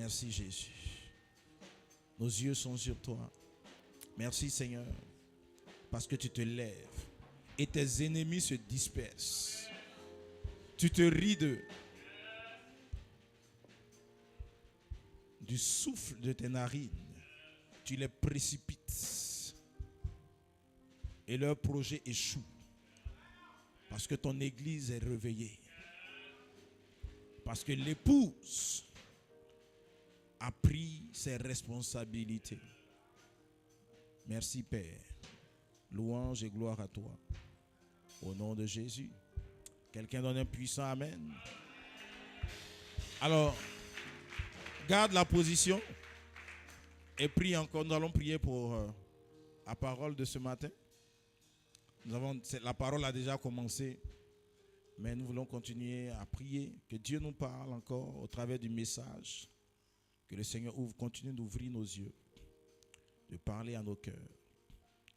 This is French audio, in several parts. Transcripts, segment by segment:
Merci Jésus. Nos yeux sont sur toi. Merci Seigneur, parce que tu te lèves et tes ennemis se dispersent. Tu te ris d'eux. Du souffle de tes narines, tu les précipites. Et leur projet échoue. Parce que ton église est réveillée. Parce que l'épouse a pris ses responsabilités. Merci Père. Louange et gloire à toi. Au nom de Jésus. Quelqu'un donne un puissant amen. Alors, garde la position et prie encore. Nous allons prier pour la parole de ce matin. La parole a déjà commencé, mais nous voulons continuer à prier. Que Dieu nous parle encore au travers du message. Que le Seigneur continue d'ouvrir nos yeux, de parler à nos cœurs,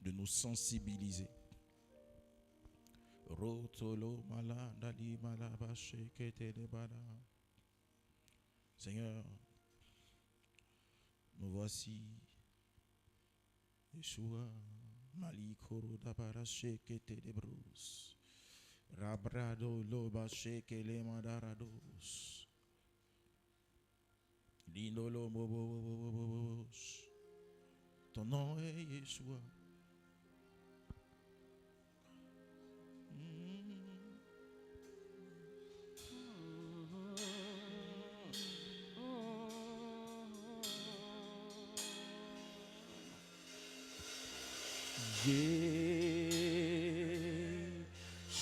de nous sensibiliser. Seigneur, nous voici. Yeshua, Malikoro Dabarache Kete de Bruce, Rabrado Lobache Kele Mandarados, Lindolo Bobos. Ton nom est Yeshua.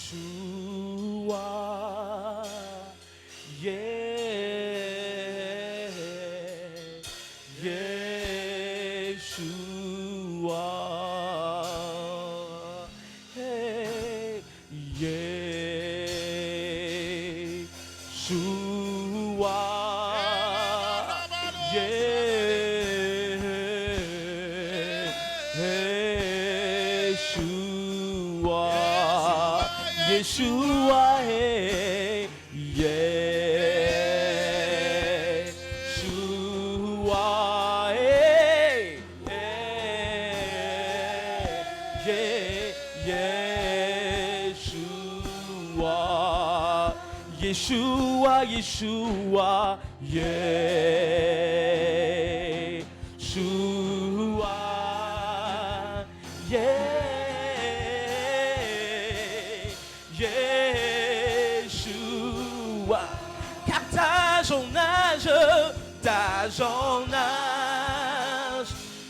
Yeshua, Yeshua, hey, Yeshua, Yeshua, hey, Yeshua, hey, Yeshua, Yeshua, Yeshua, car t'as son âge,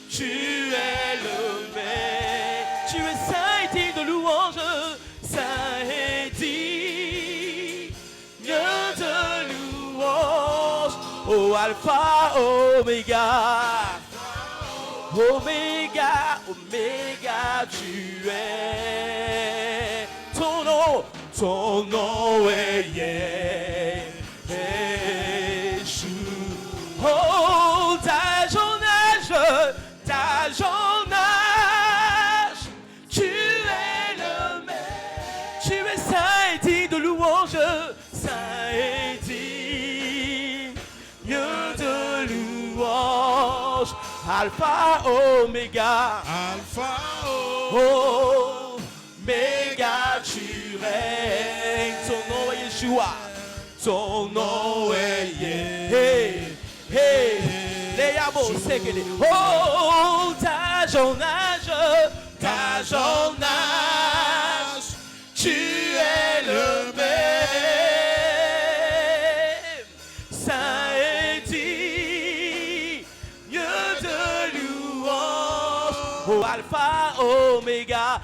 tu es le maître, tu es saint et digne de louange, saint et digne de louange, ô Alpha, Oméga, Oméga, Oméga, tu es, ton nom est Yeshua. Oh, t'as son âge, tu es le maître, tu es saint et digne de louange, saint et digne de louange, Alpha, Oméga, Oméga, tu règnes, ton nom est Yeshua, ton nom est les amos, c'est que les oh, t'as son âge, tu es le même, saint et digne de louange, oh Alpha, Oméga,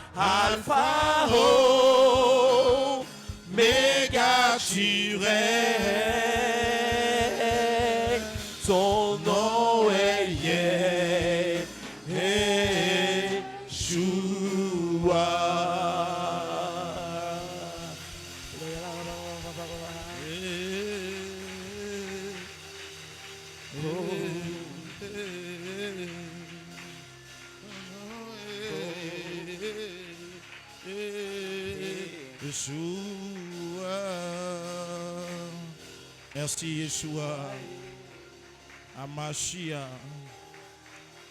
tu règnes, ton nom est Yeshua. Yeshua. Merci Yeshua. à Mashiach,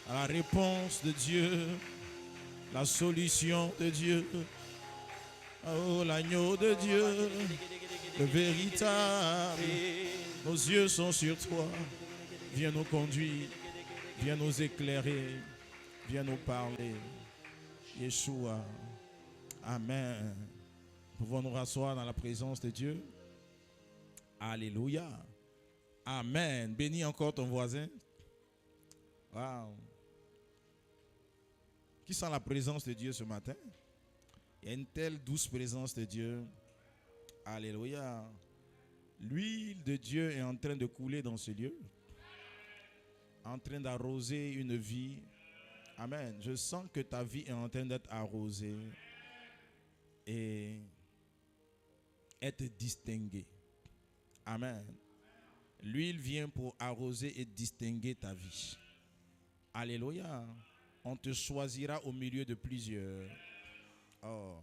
à la réponse de Dieu, la solution de Dieu. Oh, l'agneau de Dieu, le véritable. Nos yeux sont sur toi. Viens nous conduire, viens nous éclairer, viens nous parler. Yeshua. Amen. Pouvons nous rasseoir dans la présence de Dieu. Alléluia. Amen. Bénis encore ton voisin. Wow. Qui sent la présence de Dieu ce matin? Il y a une telle douce présence de Dieu. Alléluia. L'huile de Dieu est en train de couler dans ce lieu. En train d'arroser une vie. Amen. Je sens que ta vie est en train d'être arrosée. Et être distinguée. Amen. L'huile vient pour arroser et distinguer ta vie. Alléluia. On te choisira au milieu de plusieurs. Oh.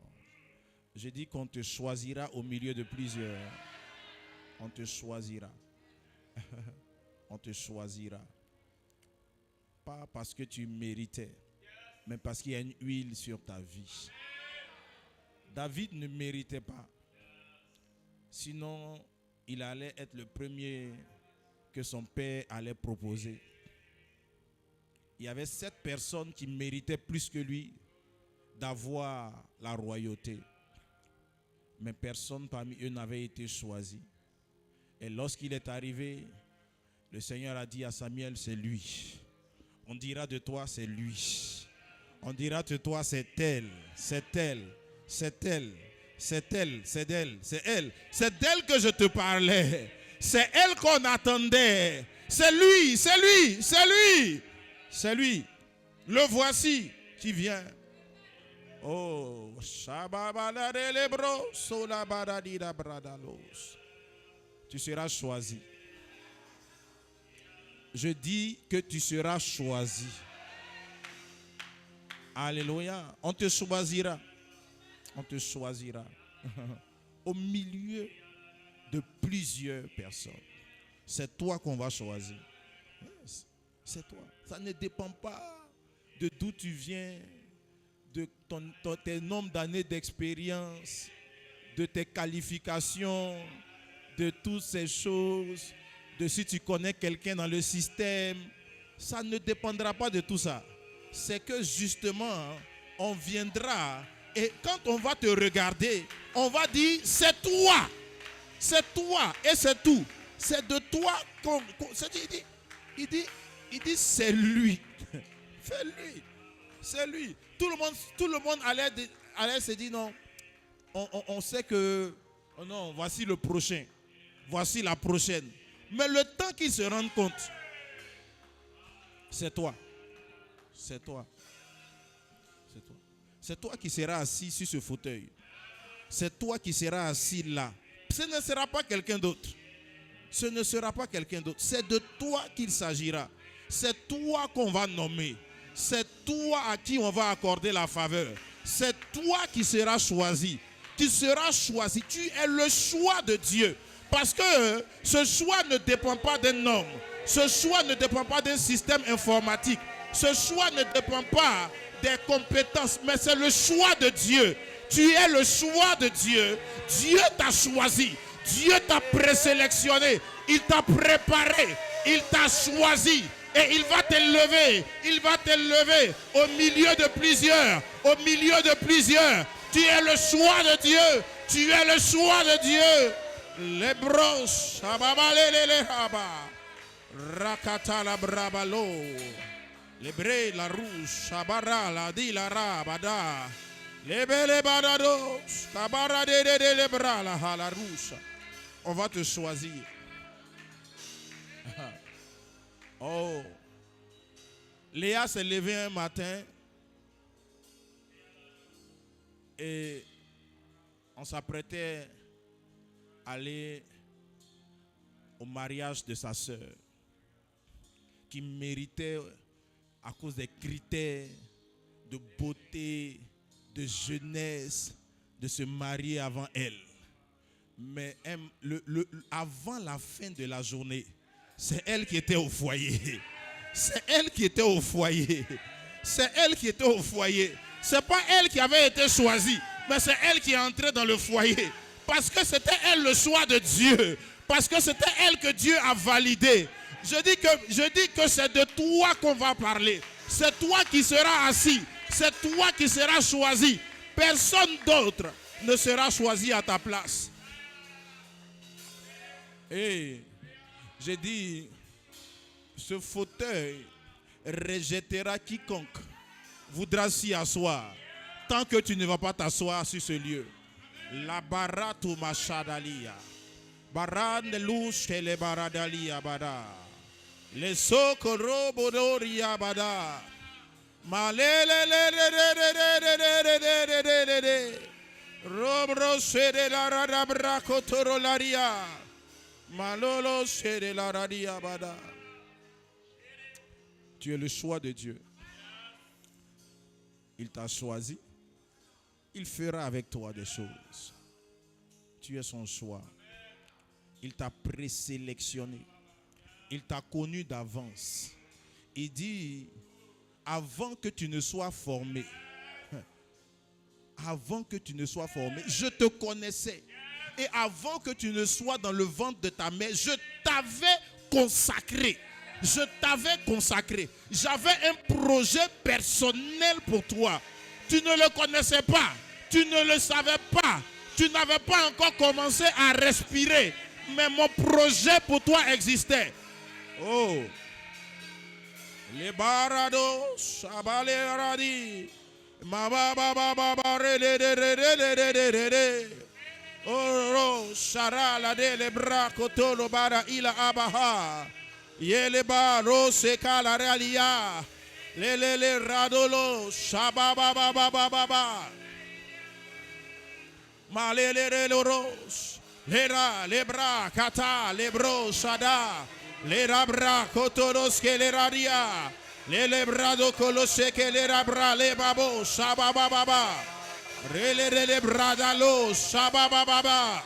Je dis qu'on te choisira au milieu de plusieurs. On te choisira. On te choisira. Pas parce que tu méritais, mais parce qu'il y a une huile sur ta vie. David ne méritait pas. Sinon, il allait être le premier que son père allait proposer. Il y avait 7 personnes qui méritaient plus que lui d'avoir la royauté. Mais personne parmi eux n'avait été choisi. Et lorsqu'il est arrivé, le Seigneur a dit à Samuel, c'est lui. On dira de toi, c'est lui. On dira de toi, c'est elle, c'est elle, c'est elle, c'est elle, c'est elle, c'est elle. C'est d'elle que je te parlais. C'est elle qu'on attendait. C'est lui, c'est lui, c'est lui. C'est lui. Le voici qui vient. Oh, tu seras choisi. Je dis que tu seras choisi. Alléluia. On te choisira. On te choisira. Au milieu de plusieurs personnes. C'est toi qu'on va choisir. Yes. C'est toi. Ça ne dépend pas de d'où tu viens, de tes nombres d'années d'expérience, de tes qualifications, de toutes ces choses, de si tu connais quelqu'un dans le système. Ça ne dépendra pas de tout ça. C'est que justement, on viendra et quand on va te regarder, on va dire c'est toi. C'est toi et c'est tout. C'est de toi qu'on il dit c'est lui. C'est lui. C'est lui. Tout le monde allait se dire non. On sait que oh non, voici le prochain. Voici la prochaine. Mais le temps qu'ils se rendent compte, c'est toi. C'est toi. C'est toi. C'est toi qui seras assis sur ce fauteuil. C'est toi qui seras assis là. Ce ne sera pas quelqu'un d'autre. Ce ne sera pas quelqu'un d'autre. C'est de toi qu'il s'agira. C'est toi qu'on va nommer. C'est toi à qui on va accorder la faveur. C'est toi qui seras choisi. Tu seras choisi. Tu es le choix de Dieu. Parce que ce choix ne dépend pas d'un homme. Ce choix ne dépend pas d'un système informatique. Ce choix ne dépend pas des compétences. Mais c'est le choix de Dieu. Tu es le choix de Dieu. Dieu t'a choisi. Dieu t'a présélectionné. Il t'a préparé. Il t'a choisi. Et il va t'élever. Il va t'élever au milieu de plusieurs. Au milieu de plusieurs. Tu es le choix de Dieu. Tu es le choix de Dieu. Les bros. Rakata la brabalo. Les brés, la rouge. Shabara, la di, la rabada. Les belles badados. Kabara de les bras, la rouge. On va te choisir. Oh. Léa s'est levée un matin et on s'apprêtait à aller au mariage de sa sœur qui méritait à cause des critères de beauté, de jeunesse, de se marier avant elle. Mais avant la fin de la journée, C'est elle qui était au foyer. C'est elle qui était au foyer. C'est elle qui était au foyer. C'est pas elle qui avait été choisie, mais c'est elle qui est entrée dans le foyer. Parce que c'était elle le choix de Dieu. Parce que c'était elle que Dieu a validé. Je dis que c'est de toi qu'on va parler. C'est toi qui seras assis. C'est toi qui seras choisi. Personne d'autre ne sera choisi à ta place. Et j'ai dit, ce fauteuil rejettera quiconque voudra s'y asseoir, tant que tu ne vas pas t'asseoir sur ce lieu. La baratu machadalia. Baran de louche et les baradalia bada. Les sokoro bodoria bada. Malele Robro sede la radabra kotorolaria. Malolo sede la radia bada. Tu es le choix de Dieu. Il t'a choisi. Il fera avec toi des choses. Tu es son choix. Il t'a présélectionné. Il t'a connu d'avance. Il dit, avant que tu ne sois formé, je te connaissais. Et avant que tu ne sois dans le ventre de ta mère, je t'avais consacré. J'avais un projet personnel pour toi. Tu ne le connaissais pas. Tu ne le savais pas. Tu n'avais pas encore commencé à respirer. Mais mon projet pour toi existait. Oh. Les barados, sabale radi. Oh, shara la de le bra kotolo bara ila abaha. Yele baro seka la realia. Le radolo shababa baba baba. Malele loros. Lera lebra kata lebro shada. Lera bra kotoros ke le radia. Le lebrado kolose ke le rabra le babo shababa baba. Rele bradalo shababa baba.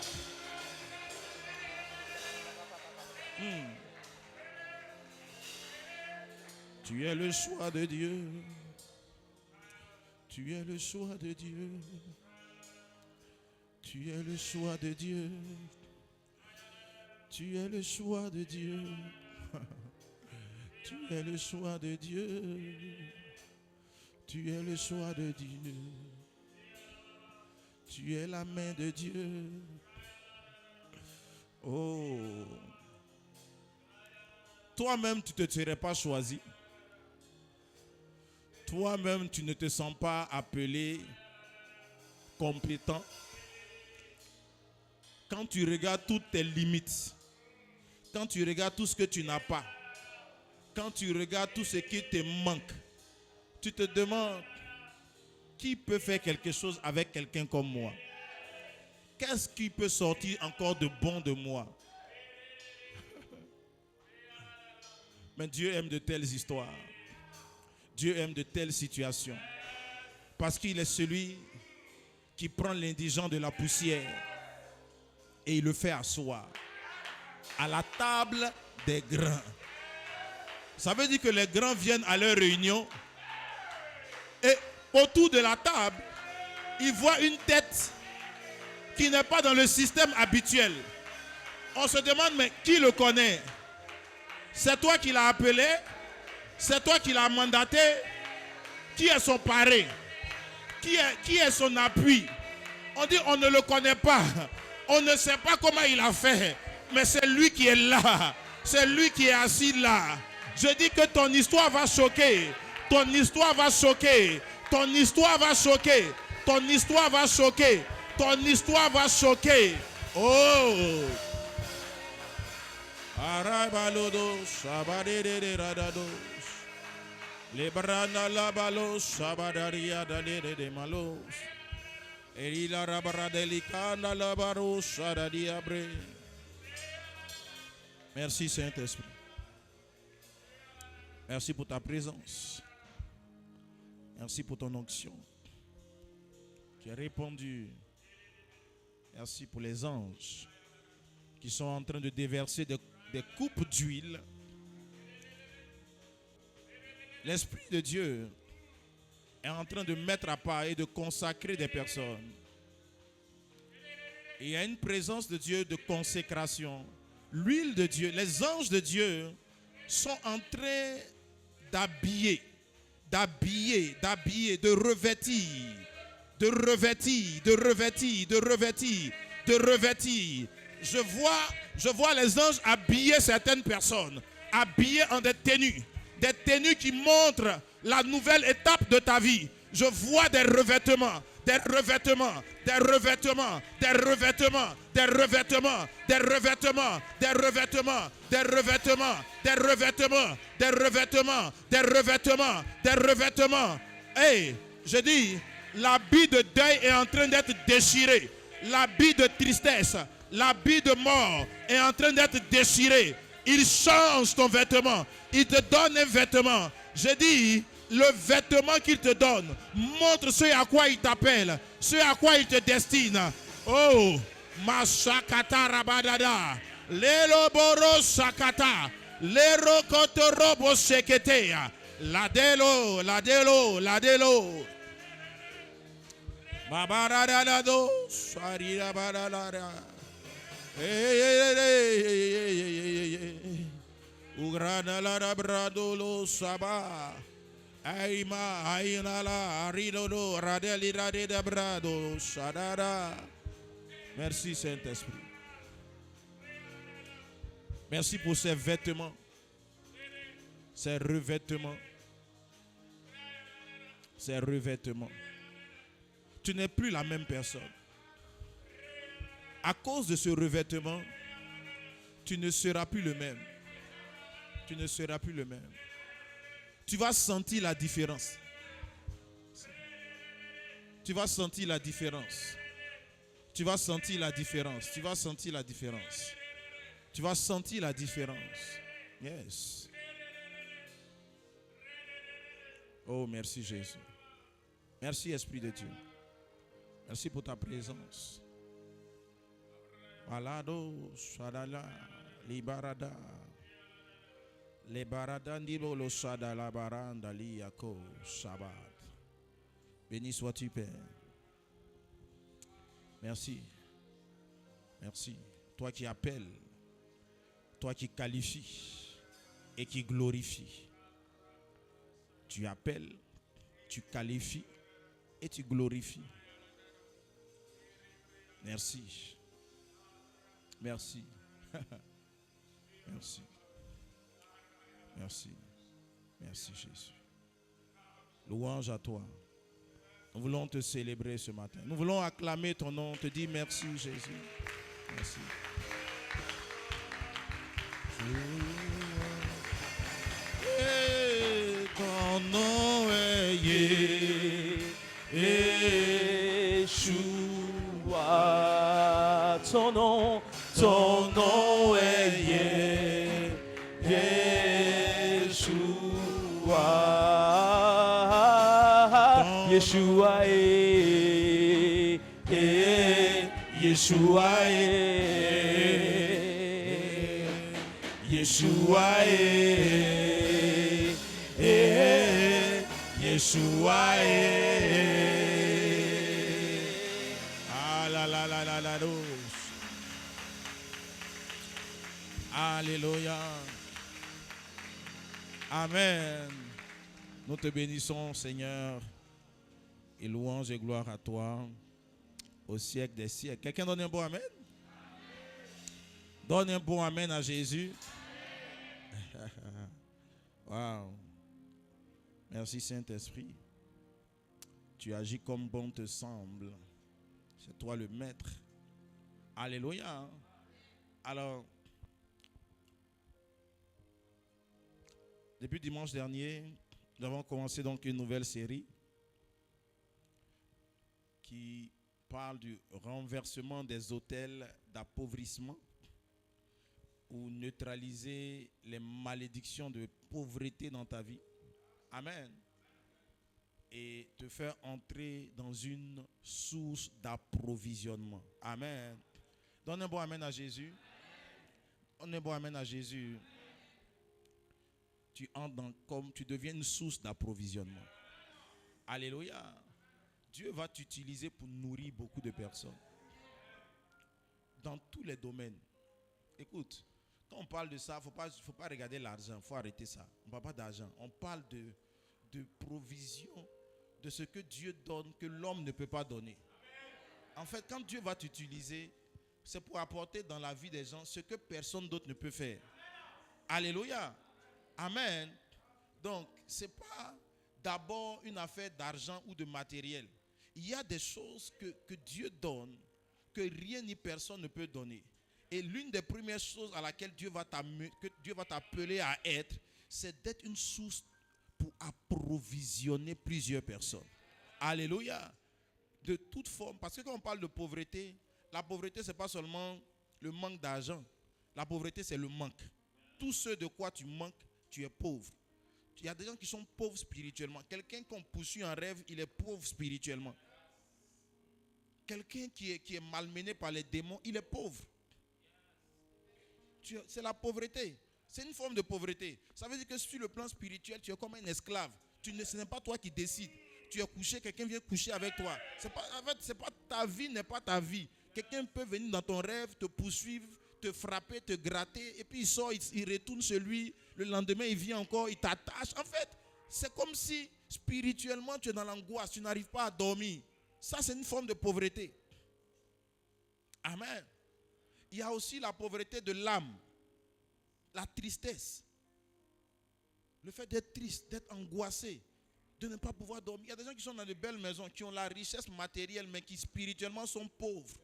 Tu es le choix de Dieu. Tu es le choix de Dieu. Tu es le choix de Dieu. Tu es le choix de Dieu. Tu es le choix de Dieu. Tu es le choix de Dieu. Tu es la main de Dieu. Oh. Toi-même, tu ne te serais pas choisi. Toi-même, tu ne te sens pas appelé compétent. Quand tu regardes toutes tes limites, quand tu regardes tout ce que tu n'as pas, quand tu regardes tout ce qui te manque, tu te demandes, qui peut faire quelque chose avec quelqu'un comme moi? Qu'est-ce qui peut sortir encore de bon de moi? Mais Dieu aime de telles histoires. Dieu aime de telles situations. Parce qu'il est celui qui prend l'indigent de la poussière et il le fait asseoir à la table des grands. Ça veut dire que les grands viennent à leur réunion et autour de la table, ils voient une tête qui n'est pas dans le système habituel. On se demande, mais qui le connaît? C'est toi qui l'as appelé? C'est toi qui l'as mandaté? Qui est son parrain? Qui est son appui? On dit on ne le connaît pas. On ne sait pas comment il a fait. Mais c'est lui qui est là. C'est lui qui est assis là. Je dis que ton histoire va choquer. Ton histoire va choquer. Ton histoire va choquer. Ton histoire va choquer. Ton histoire va choquer. Oh! Arabalodos, abadederados. Lebrana labalos, sabadaria de malos. Elila rabaradelicana labaros, sadadiabre. Merci Saint-Esprit. Merci pour ta présence. Merci pour ton onction. Tu as répondu. Merci pour les anges qui sont en train de déverser des des coupes d'huile. L'Esprit de Dieu est en train de mettre à part et de consacrer des personnes. Et il y a une présence de Dieu de consécration. L'huile de Dieu, les anges de Dieu sont en train d'habiller, de revêtir. Je vois les anges habiller certaines personnes, habiller en des tenues qui montrent la nouvelle étape de ta vie. Je vois des revêtements. Hey, je dis, l'habit de deuil est en train d'être déchiré. L'habit de tristesse, l'habit de mort est en train d'être déchiré. Il change ton vêtement. Il te donne un vêtement. Je dis, le vêtement qu'il te donne montre ce à quoi il t'appelle, ce à quoi il te destine. Oh, Mashakata Rabadada, Leloboro Sakata, Lerokotorobo Sheketea, Ladelo. Babaradado, Sarira Badalada. Ugrana la bradolo Saba. Aima, Ainala, Aridodo, Radeli, Radeda Brado, Shadada. Merci Saint-Esprit. Merci pour ces vêtements, ces revêtements. Tu n'es plus la même personne. À cause de ce revêtement, tu ne seras plus le même. Tu vas sentir la différence. Tu vas sentir la différence. Yes. Oh, merci Jésus. Merci Esprit de Dieu. Merci pour ta présence. Alado, Shadala, Libarada. Les baradandilo lo sada la baranda liako Shabbat. Béni sois-tu, Père. Merci. Toi qui appelles, toi qui qualifies et qui glorifies. Tu appelles, tu qualifies et tu glorifies. Merci. Merci Jésus. Louange à toi. Nous voulons te célébrer ce matin. Nous voulons acclamer ton nom, te dire merci Jésus. Merci. Et ton nom est Yeshua. Ton nom est Yeshua est Ah la la la la la. Alléluia. Amen. Nous te bénissons, Seigneur, et louange et gloire à toi au siècle des siècles. Quelqu'un donne un bon amen? Donne un bon amen à Jésus. Wow. Merci Saint-Esprit. Tu agis comme bon te semble. C'est toi le maître. Alléluia. Alors, depuis dimanche dernier, nous avons commencé donc une nouvelle série qui parle du renversement des autels d'appauvrissement ou neutraliser les malédictions de pauvreté dans ta vie. Amen. Et te faire entrer dans une source d'approvisionnement. Amen. Donne un bon amen à Jésus. On est bon, amen à Jésus. Tu entres dans, comme tu deviens une source d'approvisionnement. Alléluia. Dieu va t'utiliser pour nourrir beaucoup de personnes. Dans tous les domaines. Écoute, quand on parle de ça, il ne faut pas regarder l'argent. Il faut arrêter ça. On ne parle pas d'argent. On parle de provision, de ce que Dieu donne, que l'homme ne peut pas donner. En fait, quand Dieu va t'utiliser, c'est pour apporter dans la vie des gens ce que personne d'autre ne peut faire. Alléluia. Amen. Donc, ce n'est pas d'abord une affaire d'argent ou de matériel. Il y a des choses que Dieu donne, que rien ni personne ne peut donner. Et l'une des premières choses à laquelle que Dieu va t'appeler à être, c'est d'être une source pour approvisionner plusieurs personnes. Alléluia. De toute forme, parce que quand on parle de pauvreté, la pauvreté, ce n'est pas seulement le manque d'argent. La pauvreté, c'est le manque. Tout ce de quoi tu manques, tu es pauvre. Il y a des gens qui sont pauvres spirituellement. Quelqu'un qu'on poursuit en rêve, il est pauvre spirituellement. Quelqu'un qui est malmené par les démons, il est pauvre. C'est la pauvreté. C'est une forme de pauvreté. Ça veut dire que sur le plan spirituel, tu es comme un esclave. Ce n'est pas toi qui décides. Tu es couché, quelqu'un vient coucher avec toi. Ta vie n'est pas ta vie. Quelqu'un peut venir dans ton rêve, te poursuivre, te frapper, te gratter, et puis il sort, il retourne chez lui. Le lendemain, il vient encore, il t'attache. En fait, c'est comme si spirituellement, tu es dans l'angoisse, tu n'arrives pas à dormir. Ça, c'est une forme de pauvreté. Amen. Il y a aussi la pauvreté de l'âme, la tristesse. Le fait d'être triste, d'être angoissé, de ne pas pouvoir dormir. Il y a des gens qui sont dans de belles maisons, qui ont la richesse matérielle, mais qui spirituellement sont pauvres.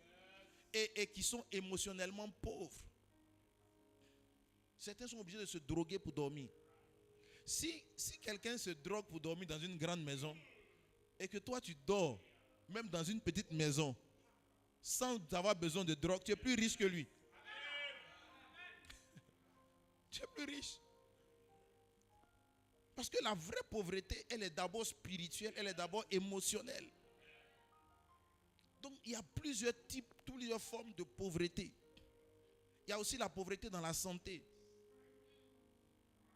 Et qui sont émotionnellement pauvres. Certains sont obligés de se droguer pour dormir. Si quelqu'un se drogue pour dormir dans une grande maison, et que toi tu dors, même dans une petite maison, sans avoir besoin de drogue, tu es plus riche que lui. Tu es plus riche. Parce que la vraie pauvreté, elle est d'abord spirituelle, elle est d'abord émotionnelle. Donc, il y a plusieurs types, plusieurs formes de pauvreté. Il y a aussi la pauvreté dans la santé.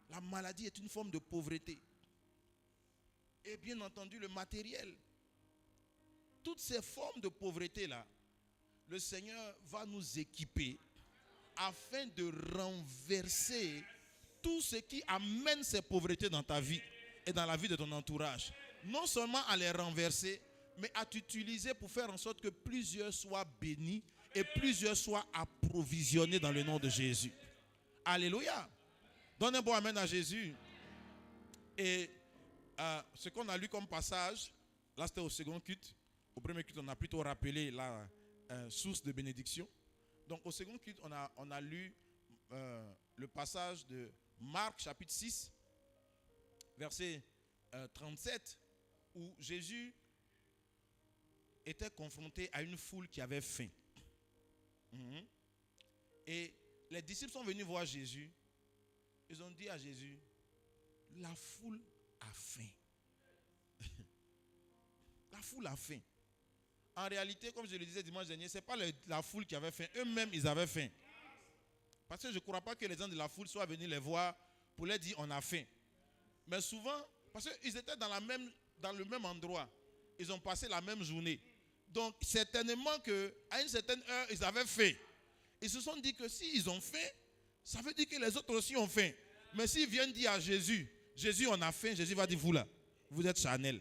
La maladie est une forme de pauvreté. Et bien entendu, le matériel. Toutes ces formes de pauvreté-là, le Seigneur va nous équiper afin de renverser tout ce qui amène ces pauvretés dans ta vie et dans la vie de ton entourage. Non seulement à les renverser, mais à t'utiliser pour faire en sorte que plusieurs soient bénis et plusieurs soient approvisionnés dans le nom de Jésus. Alléluia. Donne un bon amen à Jésus. Et ce qu'on a lu comme passage, là c'était au second culte. Au premier culte, on a plutôt rappelé la source de bénédiction. Donc au second culte, on a lu le passage de Marc chapitre 6, verset 37, où Jésus était confronté à une foule qui avait faim. Et les disciples sont venus voir Jésus. Ils ont dit à Jésus, la foule a faim. La foule a faim. En réalité, comme je le disais dimanche dernier, ce n'est pas la foule qui avait faim. Eux-mêmes, ils avaient faim. Parce que je ne crois pas que les gens de la foule soient venus les voir pour leur dire on a faim. Mais souvent, parce qu'ils étaient dans le même endroit. Ils ont passé la même journée. Donc, certainement qu'à une certaine heure, ils avaient faim. Ils se sont dit que s'ils ont faim, ça veut dire que les autres aussi ont faim. Mais s'ils viennent dire à Jésus, Jésus, on a faim, Jésus va dire, vous là, vous êtes charnel.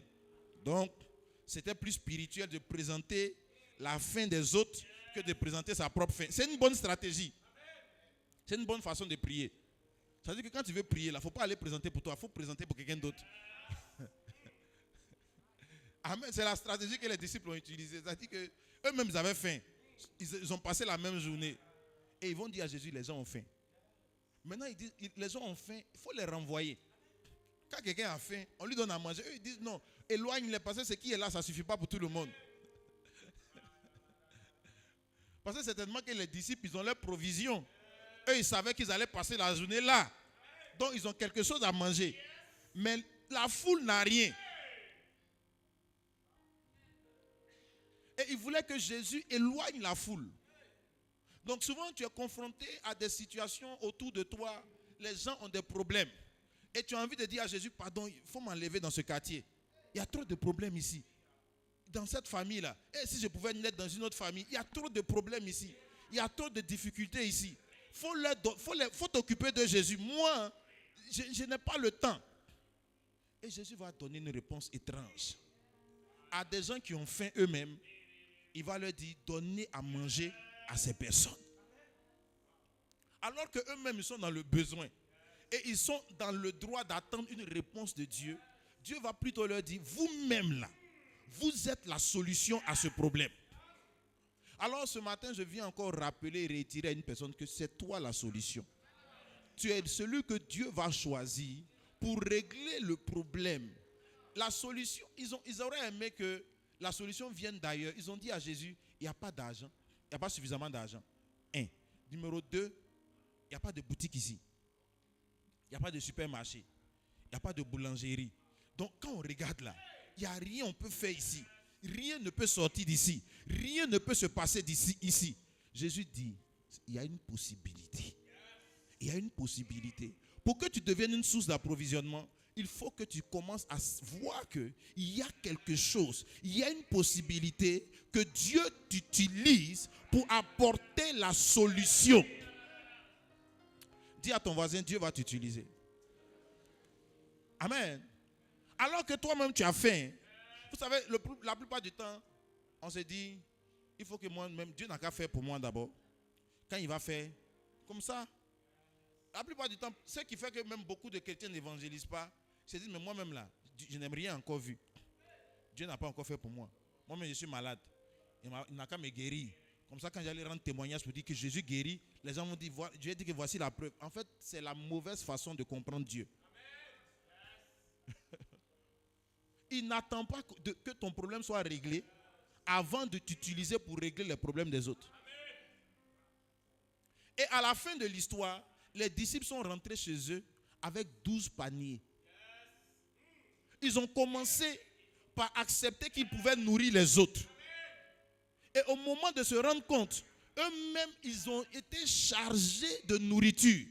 Donc, c'était plus spirituel de présenter la faim des autres que de présenter sa propre faim. C'est une bonne stratégie. C'est une bonne façon de prier. Ça veut dire que quand tu veux prier, il ne faut pas aller présenter pour toi, il faut présenter pour quelqu'un d'autre. Amen. C'est la stratégie que les disciples ont utilisée. C'est-à-dire qu'eux-mêmes, ils avaient faim. Ils ont passé la même journée. Et ils vont dire à Jésus, les gens ont faim. Maintenant, ils disent, les gens ont faim, il faut les renvoyer. Quand quelqu'un a faim, on lui donne à manger. Eux, ils disent, non, éloigne-les parce que ce qui est là, ça ne suffit pas pour tout le monde. Parce que certainement que les disciples, ils ont leur provision. Eux, ils savaient qu'ils allaient passer la journée là. Donc, ils ont quelque chose à manger. Mais la foule n'a rien. Et ils voulaient que Jésus éloigne la foule. Donc souvent tu es confronté à des situations autour de toi. Les gens ont des problèmes. Et tu as envie de dire à Jésus, pardon, il faut m'enlever dans ce quartier. Il y a trop de problèmes ici. Dans cette famille-là. Et si je pouvais naître dans une autre famille, il y a trop de problèmes ici. Il y a trop de difficultés ici. Faut t'occuper de Jésus. Moi, je n'ai pas le temps. Et Jésus va donner une réponse étrange. À des gens qui ont faim eux-mêmes, il va leur dire, donnez à manger à ces personnes. Alors qu'eux-mêmes, ils sont dans le besoin. Et ils sont dans le droit d'attendre une réponse de Dieu. Dieu va plutôt leur dire, vous-même là, vous êtes la solution à ce problème. Alors ce matin, je viens encore rappeler et réitérer à une personne que c'est toi la solution. Tu es celui que Dieu va choisir pour régler le problème. La solution, ils auraient aimé que la solution vienne d'ailleurs. Ils ont dit à Jésus, il n'y a pas d'argent. Il n'y a pas suffisamment d'argent. 1. Numéro 2, il n'y a pas de boutique ici. Il n'y a pas de supermarché. Il n'y a pas de boulangerie. Donc quand on regarde là, il n'y a rien qu'on peut faire ici. Rien ne peut sortir d'ici. Rien ne peut se passer d'ici, ici. Jésus dit, il y a une possibilité. Il y a une possibilité. Pour que tu deviennes une source d'approvisionnement, il faut que tu commences à voir qu'il y a quelque chose. Il y a une possibilité que Dieu t'utilise pour apporter la solution. Dis à ton voisin, Dieu va t'utiliser. Amen. Alors que toi-même tu as faim. Vous savez, la plupart du temps, on se dit, il faut que moi-même, Dieu n'a qu'à faire pour moi d'abord. Quand il va faire, comme ça. La plupart du temps, ce qui fait que même beaucoup de chrétiens n'évangélisent pas, se disent, mais moi-même là, je n'ai rien encore vu. Dieu n'a pas encore fait pour moi. Moi-même, je suis malade. Il n'a qu'à me guérir. Comme ça, quand j'allais rendre témoignage pour dire que Jésus guérit, les gens vont dire, Dieu dit que voici la preuve. En fait, c'est la mauvaise façon de comprendre Dieu. Il n'attend pas que ton problème soit réglé avant de t'utiliser pour régler les problèmes des autres. Et à la fin de l'histoire, les disciples sont rentrés chez eux avec 12 paniers. Ils ont commencé par accepter qu'ils pouvaient nourrir les autres. Et au moment de se rendre compte, eux-mêmes, ils ont été chargés de nourriture.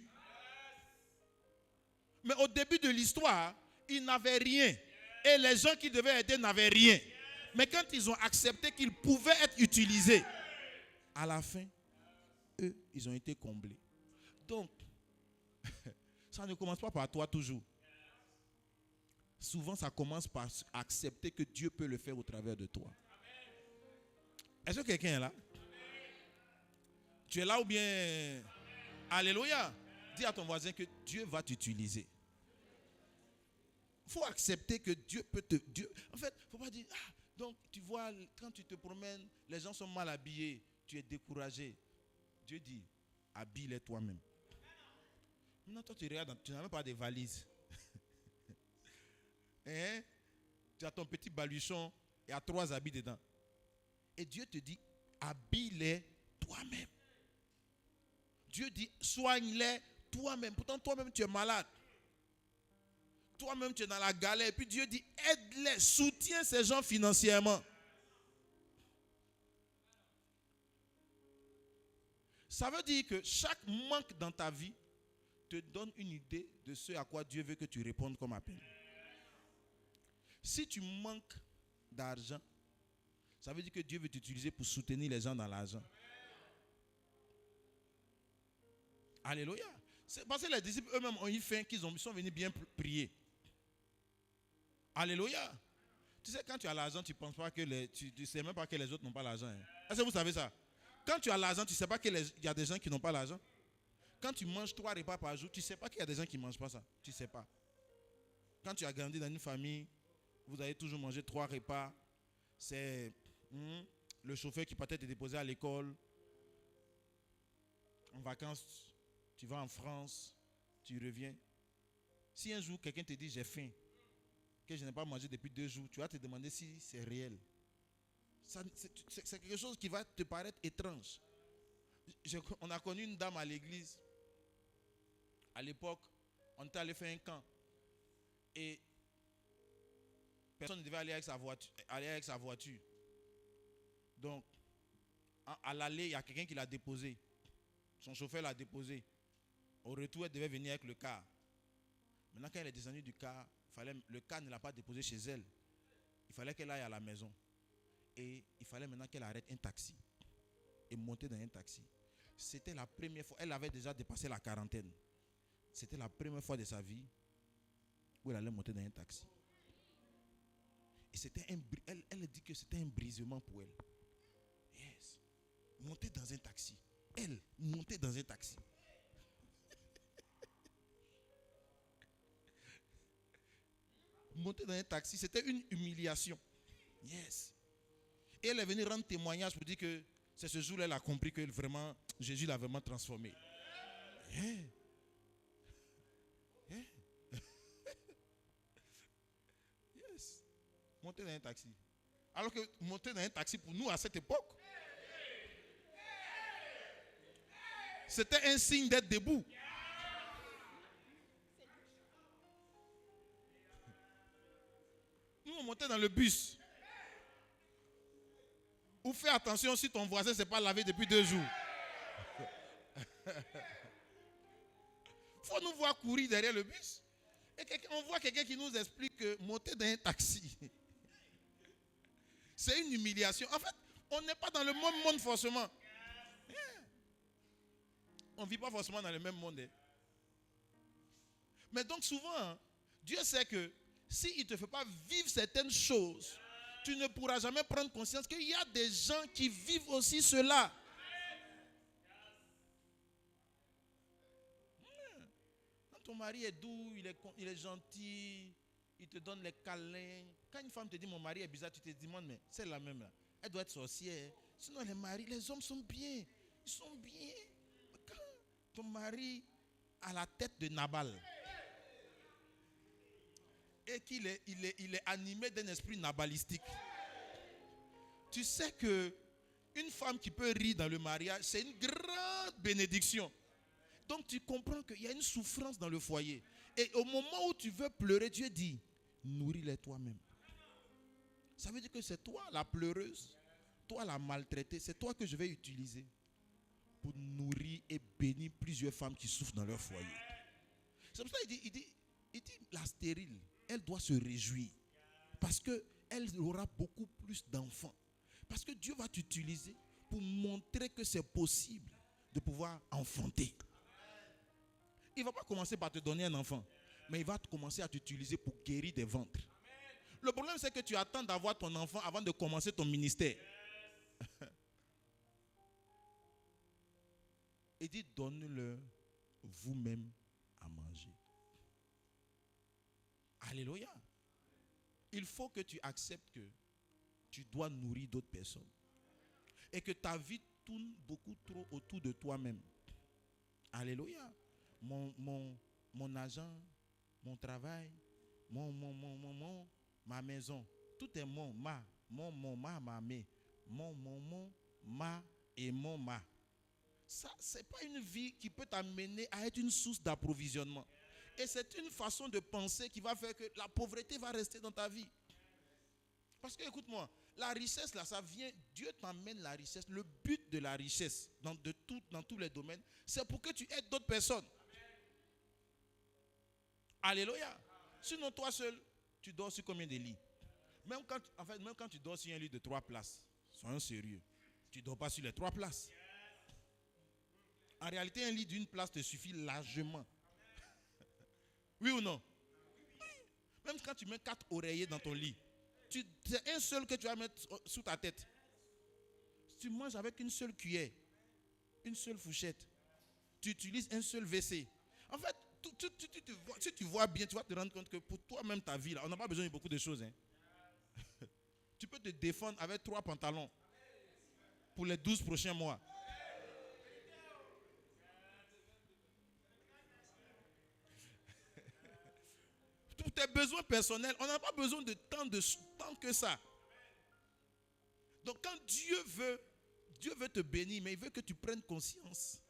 Mais au début de l'histoire, ils n'avaient rien. Et les gens qui devaient aider n'avaient rien. Mais quand ils ont accepté qu'ils pouvaient être utilisés, à la fin, eux, ils ont été comblés. Donc, ça ne commence pas par toi toujours. Souvent, ça commence par accepter que Dieu peut le faire au travers de toi. Est-ce que quelqu'un est là? Tu es là ou bien... Alléluia. Dis à ton voisin que Dieu va t'utiliser. Il faut accepter que Dieu peut te... En fait, il ne faut pas dire... Ah, donc, tu vois, quand tu te promènes, les gens sont mal habillés. Tu es découragé. Dieu dit, habille-les toi-même. Maintenant, toi, tu regardes, tu n'as même pas de valise. Hein? Tu as ton petit baluchon, il y a 3 habits dedans. Et Dieu te dit, habille-les toi-même. Dieu dit, soigne-les toi-même. Pourtant, toi-même, tu es malade. Toi-même, tu es dans la galère. Et puis Dieu dit, aide-les, soutiens ces gens financièrement. Ça veut dire que chaque manque dans ta vie te donne une idée de ce à quoi Dieu veut que tu répondes comme appel. Si tu manques d'argent, ça veut dire que Dieu veut t'utiliser pour soutenir les gens dans l'argent. Alléluia. C'est parce que les disciples eux-mêmes ont eu faim qu'ils sont venus bien prier. Alléluia. Tu sais, quand tu as l'argent, tu penses pas que tu ne sais même pas que les autres n'ont pas l'argent. Hein. Est-ce que vous savez ça? Quand tu as l'argent, tu ne sais pas qu'il y a des gens qui n'ont pas l'argent. Quand tu manges 3 repas par jour, tu ne sais pas qu'il y a des gens qui ne mangent pas ça. Tu ne sais pas. Quand tu as grandi dans une famille, vous avez toujours mangé 3 repas. C'est le chauffeur qui peut-être te déposer à l'école. En vacances, tu vas en France, tu reviens. Si un jour quelqu'un te dit j'ai faim, que je n'ai pas mangé depuis 2 jours, tu vas te demander si c'est réel. C'est quelque chose qui va te paraître étrange. On a connu une dame à l'église. À l'époque, on était allé faire un camp. Et personne ne devait aller avec sa voiture. Donc, à l'aller, il y a quelqu'un qui l'a déposé. Son chauffeur l'a déposée. Au retour, elle devait venir avec le car. Maintenant, quand elle est descendue du car, le car ne l'a pas déposé chez elle. Il fallait qu'elle aille à la maison. Et il fallait maintenant qu'elle arrête un taxi. Et monter dans un taxi. C'était la première fois. Elle avait déjà dépassé la quarantaine. C'était la première fois de sa vie où elle allait monter dans un taxi. Et c'était elle dit que c'était un brisement pour elle. Yes. Monter dans un taxi. Elle, monter dans un taxi. Monter dans un taxi, c'était une humiliation. Yes. Et elle est venue rendre témoignage pour dire que c'est ce jour-là qu'elle a compris que vraiment, Jésus l'a vraiment transformé. Yeah. Yeah. Yes. Monter dans un taxi. Alors que monter dans un taxi pour nous à cette époque, c'était un signe d'être debout. Nous on montait dans le bus. Ou fais attention si ton voisin ne s'est pas lavé depuis 2 jours. Il faut nous voir courir derrière le bus. Et on voit quelqu'un qui nous explique que monter dans un taxi, c'est une humiliation. En fait, on n'est pas dans le même monde forcément. On ne vit pas forcément dans le même monde. Mais donc souvent, Dieu sait que s'il ne te fait pas vivre certaines choses, tu ne pourras jamais prendre conscience qu'il y a des gens qui vivent aussi cela. Quand ton mari est doux, il est gentil, il te donne les câlins. Quand une femme te dit mon mari est bizarre, tu te demandes mais c'est la même là. Elle doit être sorcière. Sinon les hommes sont bien. Ils sont bien. Quand ton mari a la tête de Nabal et qu'il est animé d'un esprit nabalistique, tu sais que une femme qui peut rire dans le mariage, c'est une grande bénédiction. Donc tu comprends qu'il y a une souffrance dans le foyer. Et au moment où tu veux pleurer, Dieu dit, nourris-les toi-même. Ça veut dire que c'est toi la pleureuse, toi la maltraitée, c'est toi que je vais utiliser pour nourrir et bénir plusieurs femmes qui souffrent dans leur foyer. C'est pour ça qu'il dit, la stérile, elle doit se réjouir. Parce qu'elle aura beaucoup plus d'enfants. Parce que Dieu va t'utiliser pour montrer que c'est possible de pouvoir enfanter. Il ne va pas commencer par te donner un enfant, mais il va commencer à t'utiliser pour guérir des ventres. Le problème, c'est que tu attends d'avoir ton enfant avant de commencer ton ministère. Il dit, donne-le vous-même à manger. Alléluia. Il faut que tu acceptes que tu dois nourrir d'autres personnes. Et que ta vie tourne beaucoup trop autour de toi-même. Alléluia. Mon agent, mon travail, ma maison. Tout est ma, et mon ma. Ça, ce n'est pas une vie qui peut t'amener à être une source d'approvisionnement. Et c'est une façon de penser qui va faire que la pauvreté va rester dans ta vie. Parce que, écoute-moi, la richesse, là, ça vient, Dieu t'emmène la richesse. Le but de la richesse, dans tous les domaines, c'est pour que tu aides d'autres personnes. Alléluia. Sinon, toi seul, tu dors sur combien de lits? Même quand tu dors sur un lit de 3 places, soyons sérieux, tu ne dors pas sur les 3 places. En réalité, un lit d'une place te suffit largement. Oui ou non? Même quand tu mets 4 oreillers dans ton lit, c'est un seul que tu vas mettre sous ta tête. Tu manges avec une seule cuillère, une seule fourchette. Tu utilises un seul WC. En fait, si tu vois bien, tu vas te rendre compte que pour toi-même, ta vie, là, on n'a pas besoin de beaucoup de choses. Hein. Tu peux te défendre avec 3 pantalons pour les 12 prochains mois. Pour tes besoins personnels, on n'a pas besoin de tant que ça. Donc quand Dieu veut te bénir, mais il veut que tu prennes conscience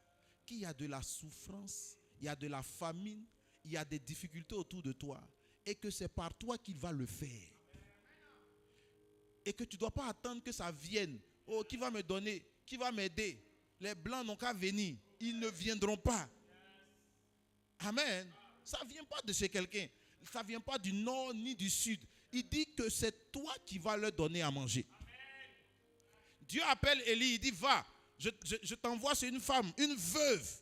qu'il y a de la souffrance, il y a de la famine, il y a des difficultés autour de toi, et que c'est par toi qu'il va le faire. Et que tu ne dois pas attendre que ça vienne. Oh, qui va me donner? Qui va m'aider? Les blancs n'ont qu'à venir. ils ne viendront pas. Amen. Ça ne vient pas de chez quelqu'un. Ça ne vient pas du nord ni du sud. Il dit que c'est toi qui vas leur donner à manger. Dieu appelle Élie, il dit, va, je t'envoie sur une femme, une veuve,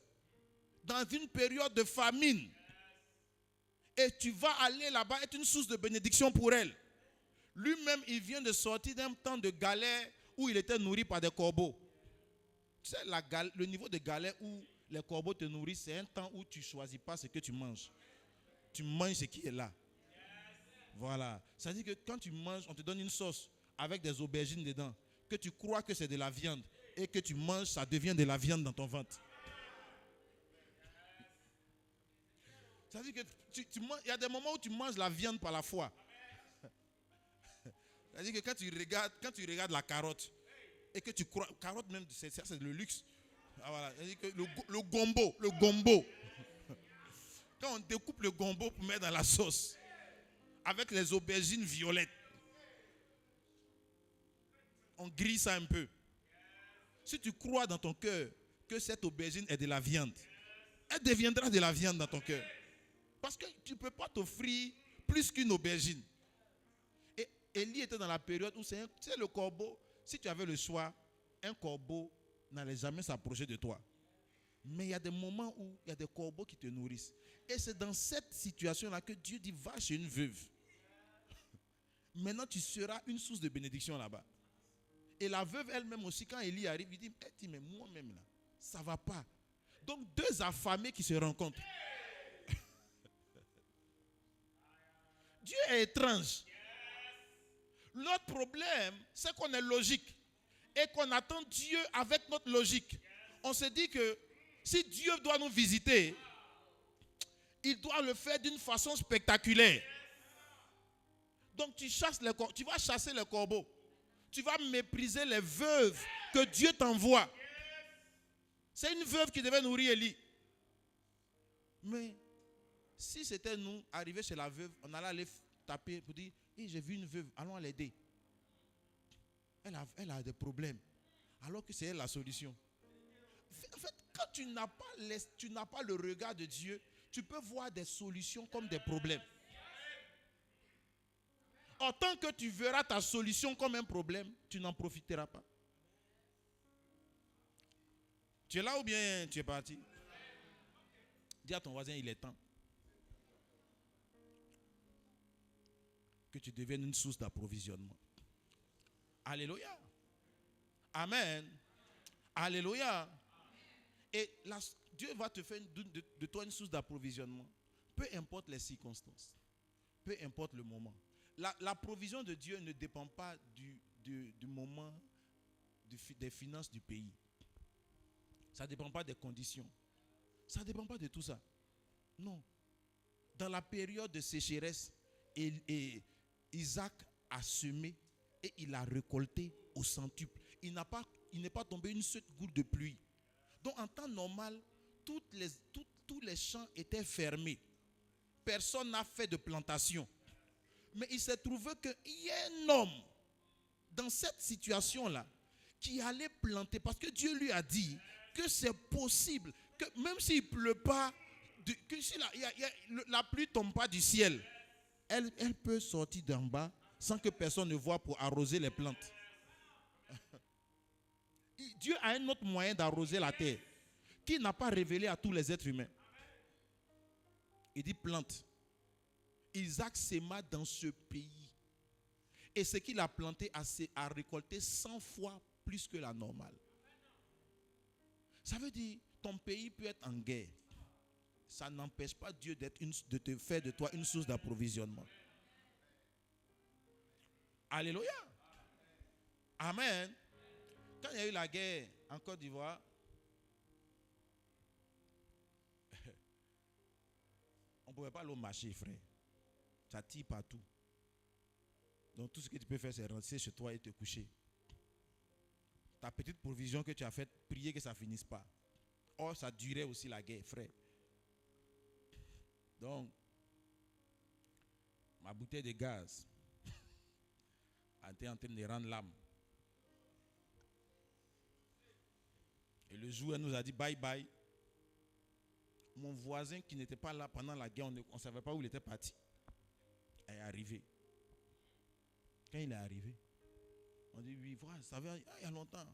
dans une période de famine. Et tu vas aller là-bas être une source de bénédiction pour elle. Lui-même, il vient de sortir d'un temps de galère où il était nourri par des corbeaux. Tu sais, le niveau de galère où les corbeaux te nourrissent, c'est un temps où tu ne choisis pas ce que tu manges. Tu manges ce qui est là. Voilà. Ça veut dire que quand tu manges, on te donne une sauce avec des aubergines dedans, que tu crois que c'est de la viande, et que tu manges, ça devient de la viande dans ton ventre. Ça veut dire que il y a des moments où tu manges la viande par la foi. C'est-à-dire que quand tu regardes la carotte, et que tu crois, carotte même, c'est le luxe. Ah, voilà. C'est-à-dire que le gombo. Quand on découpe le gombo pour mettre dans la sauce, avec les aubergines violettes, on grille ça un peu. Si tu crois dans ton cœur que cette aubergine est de la viande, elle deviendra de la viande dans ton cœur. Parce que tu ne peux pas t'offrir plus qu'une aubergine. Et Élie était dans la période où tu sais, le corbeau, si tu avais le choix, un corbeau n'allait jamais s'approcher de toi. Mais il y a des moments où il y a des corbeaux qui te nourrissent. Et c'est dans cette situation-là que Dieu dit, va chez une veuve. Maintenant, tu seras une source de bénédiction là-bas. Et la veuve elle-même aussi, quand Élie arrive, il dit, mais moi-même là, ça ne va pas. Donc, deux affamés qui se rencontrent. Dieu est étrange. Notre problème, c'est qu'on est logique. Et qu'on attend Dieu avec notre logique. On se dit que si Dieu doit nous visiter, il doit le faire d'une façon spectaculaire. Donc tu vas chasser les corbeaux. Tu vas mépriser les veuves que Dieu t'envoie. C'est une veuve qui devait nourrir Élie. Mais si c'était nous, arriver chez la veuve, on allait aller taper pour dire, hey, j'ai vu une veuve, allons l'aider. Elle a des problèmes. Alors que c'est elle la solution. En fait, quand tu n'as pas le regard de Dieu, tu peux voir des solutions comme des problèmes. En tant que tu verras ta solution comme un problème, tu n'en profiteras pas. Tu es là ou bien tu es parti? Dis à ton voisin, il est temps que tu deviennes une source d'approvisionnement. Alléluia. Amen. Alléluia. Et Dieu va te faire de toi une source d'approvisionnement. Peu importe les circonstances. Peu importe le moment. La provision de Dieu ne dépend pas du moment des finances du pays. Ça ne dépend pas des conditions. Ça ne dépend pas de tout ça. Non. Dans la période de sécheresse, Isaac a semé et il a récolté au centuple. Il n'est pas tombé une seule goutte de pluie. Donc en temps normal, tous les champs étaient fermés. Personne n'a fait de plantation. Mais il s'est trouvé qu'il y a un homme dans cette situation-là qui allait planter. Parce que Dieu lui a dit que c'est possible. Que même s'il ne pleut pas, que si la pluie ne tombe pas du ciel, elle peut sortir d'en bas sans que personne ne voie pour arroser les plantes. Dieu a un autre moyen d'arroser la terre qu'il n'a pas révélé à tous les êtres humains. Il dit plante. Isaac sema dans ce pays. Et ce qu'il a planté a récolté 100 fois plus que la normale. Ça veut dire ton pays peut être en guerre. Ça n'empêche pas Dieu de te faire de toi une source d'approvisionnement. Alléluia. Amen. Quand il y a eu la guerre en Côte d'Ivoire, on ne pouvait pas aller au marché, frère. Ça tire partout. Donc tout ce que tu peux faire, c'est rentrer chez toi et te coucher. Ta petite provision que tu as faite, prier que ça ne finisse pas. Or, ça durait aussi la guerre, frère. Donc, ma bouteille de gaz était en train de rendre l'âme. Et le jour, elle nous a dit bye bye. mon voisin qui n'était pas là pendant la guerre, on ne savait pas où il était parti, est arrivé. Quand il est arrivé, on dit oui, voilà, ça va, il y a longtemps.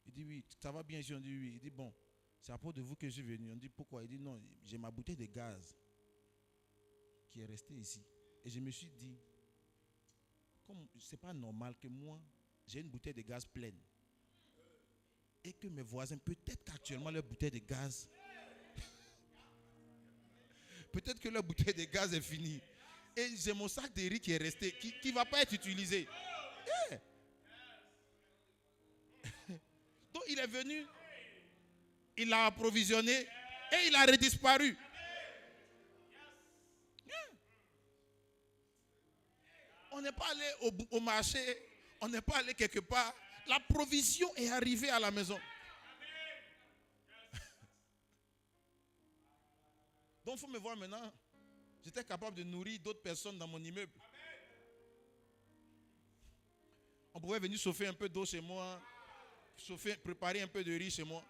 Il dit oui, ça va bien ici. On dit oui. Il dit bon, c'est à propos de vous que je suis venu. On dit pourquoi? Il dit non, j'ai ma bouteille de gaz qui est restée ici. Et je me suis dit, comme c'est pas normal que moi, j'ai une bouteille de gaz pleine. Et que mes voisins, peut-être qu'actuellement leur bouteille de gaz, peut-être que leur bouteille de gaz est finie. Et j'ai mon sac de riz qui est resté, qui ne va pas être utilisé. Yeah. Donc il est venu, il l'a approvisionné et il a redisparu. Yeah. On n'est pas allé au marché, on n'est pas allé quelque part. La provision est arrivée à la maison. Donc il faut me voir maintenant. J'étais capable de nourrir d'autres personnes dans mon immeuble. On pouvait venir chauffer un peu d'eau chez moi, préparer un peu de riz chez moi.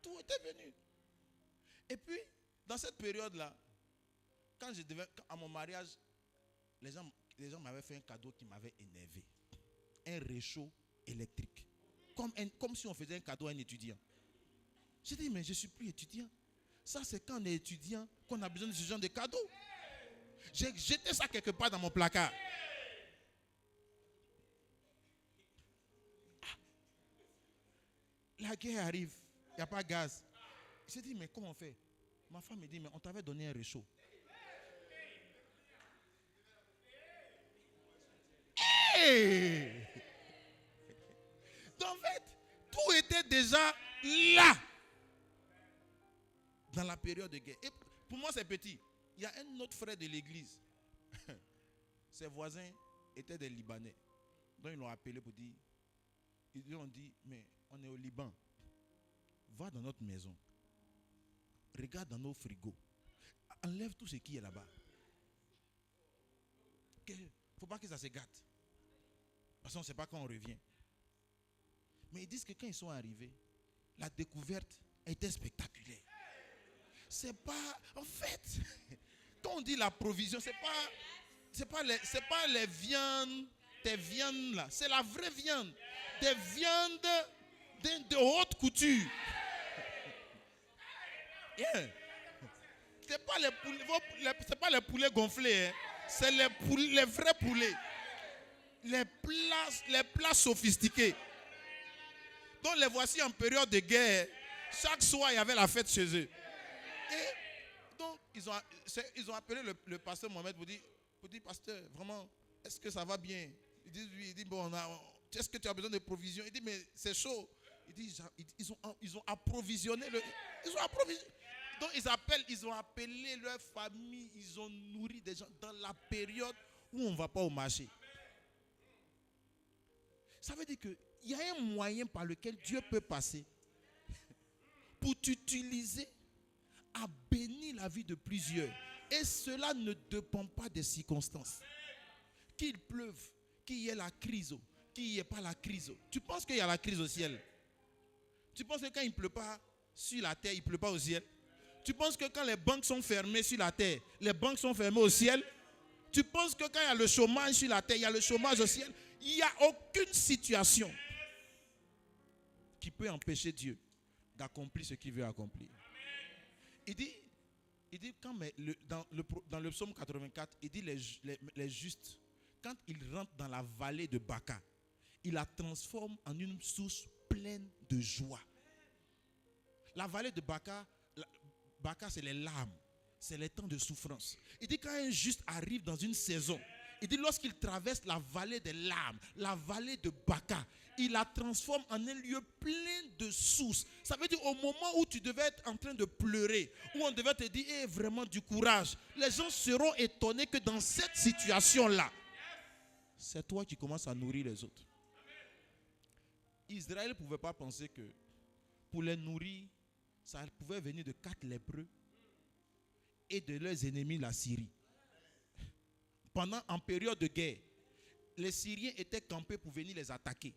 Tout était venu. Et puis, dans cette période-là, à mon mariage, les gens m'avaient fait un cadeau qui m'avait énervé. Un réchaud électrique. Comme si on faisait un cadeau à un étudiant. J'ai dit, mais je ne suis plus étudiant. Ça, c'est quand on est étudiant qu'on a besoin de ce genre de cadeau. J'ai jeté ça quelque part dans mon placard. La guerre arrive, il n'y a pas de gaz. J'ai dit, mais comment on fait? Ma femme me dit, mais on t'avait donné un réchaud. Hey! Donc, en fait, tout était déjà là. Dans la période de guerre. Et pour moi, c'est petit. Il y a un autre frère de l'église. Ses voisins étaient des Libanais. Donc, ils l'ont appelé pour dire, ils lui ont dit, mais on est au Liban. Va dans notre maison. Regarde dans nos frigos. Enlève tout ce qui est là-bas. Il ne faut pas que ça se gâte. Parce qu'on ne sait pas quand on revient. Mais ils disent que quand ils sont arrivés, la découverte était spectaculaire. C'est pas, en fait, quand on dit la provision, c'est pas les viandes, des viandes là, c'est la vraie viande, des viandes de haute couture. Yeah. C'est pas les poulets gonflés, hein. C'est les vrais poulets, les plats sophistiqués. Donc les voici en période de guerre. Chaque soir il y avait la fête chez eux. Et donc, ils ont appelé le pasteur Mohamed pour dire, pasteur, vraiment, est-ce que ça va bien? Il dit, oui, il dit, bon, est-ce que tu as besoin de provisions? Il dit, mais c'est chaud. Il dit, ils ont approvisionné. Donc, ils ont appelé leur famille, ils ont nourri des gens dans la période où on ne va pas au marché. Ça veut dire qu'il y a un moyen par lequel Dieu peut passer pour t'utiliser à bénir la vie de plusieurs. Et cela ne dépend pas des circonstances. Qu'il pleuve, qu'il y ait la crise, qu'il n'y ait pas la crise. Tu penses qu'il y a la crise au ciel? Tu penses que quand il ne pleut pas sur la terre, il ne pleut pas au ciel? Tu penses que quand les banques sont fermées sur la terre, les banques sont fermées au ciel? Tu penses que quand il y a le chômage sur la terre, il y a le chômage au ciel? Il n'y a aucune situation qui peut empêcher Dieu d'accomplir ce qu'il veut accomplir. Il dit dans le psaume 84, il dit les justes, quand ils rentrent dans la vallée de Baca, il la transforme en une source pleine de joie. La vallée de Baca, c'est les larmes, c'est les temps de souffrance. Il dit quand un juste arrive dans une saison, il dit lorsqu'il traverse la vallée des larmes, la vallée de Baca, il la transforme en un lieu plein de sources. Ça veut dire au moment où tu devais être en train de pleurer, où on devait te dire vraiment du courage, les gens seront étonnés que dans cette situation-là, c'est toi qui commences à nourrir les autres. Israël ne pouvait pas penser que pour les nourrir, ça pouvait venir de 4 lépreux et de leurs ennemis, la Syrie. En période de guerre, les Syriens étaient campés pour venir les attaquer.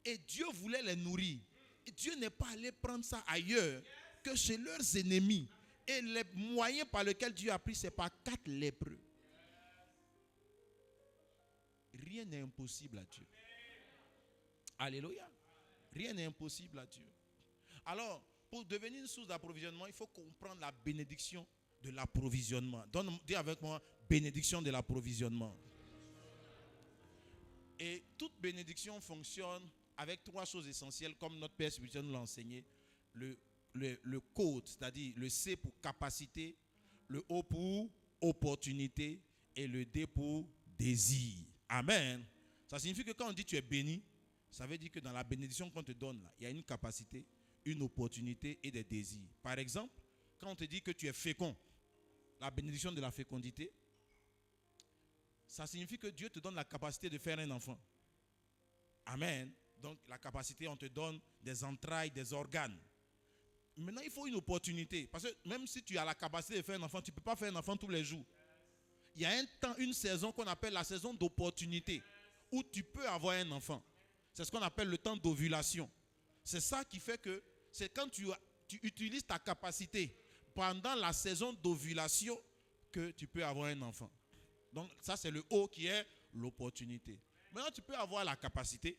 Et Dieu voulait les nourrir. Et Dieu n'est pas allé prendre ça ailleurs que chez leurs ennemis. Et les moyens par lesquels Dieu a pris, c'est par 4 lépreux. Rien n'est impossible à Dieu. Alléluia. Rien n'est impossible à Dieu. Alors, pour devenir une source d'approvisionnement, il faut comprendre la bénédiction de l'approvisionnement. Dis avec moi, bénédiction de l'approvisionnement. Et toute bénédiction fonctionne avec 3 choses essentielles, comme notre Père spirituel nous l'a enseigné. Le code, c'est-à-dire le C pour capacité, le O pour opportunité et le D pour désir. Amen. Ça signifie que quand on dit tu es béni, ça veut dire que dans la bénédiction qu'on te donne, là, il y a une capacité, une opportunité et des désirs. Par exemple, quand on te dit que tu es fécond, la bénédiction de la fécondité, ça signifie que Dieu te donne la capacité de faire un enfant. Amen. Donc la capacité, on te donne des entrailles, des organes. Maintenant, il faut une opportunité. Parce que même si tu as la capacité de faire un enfant, tu ne peux pas faire un enfant tous les jours. Il y a un temps, une saison qu'on appelle la saison d'opportunité, où tu peux avoir un enfant. C'est ce qu'on appelle le temps d'ovulation. C'est ça qui fait que c'est quand tu utilises ta capacité pendant la saison d'ovulation que tu peux avoir un enfant. Donc ça c'est le O qui est l'opportunité. Maintenant tu peux avoir la capacité,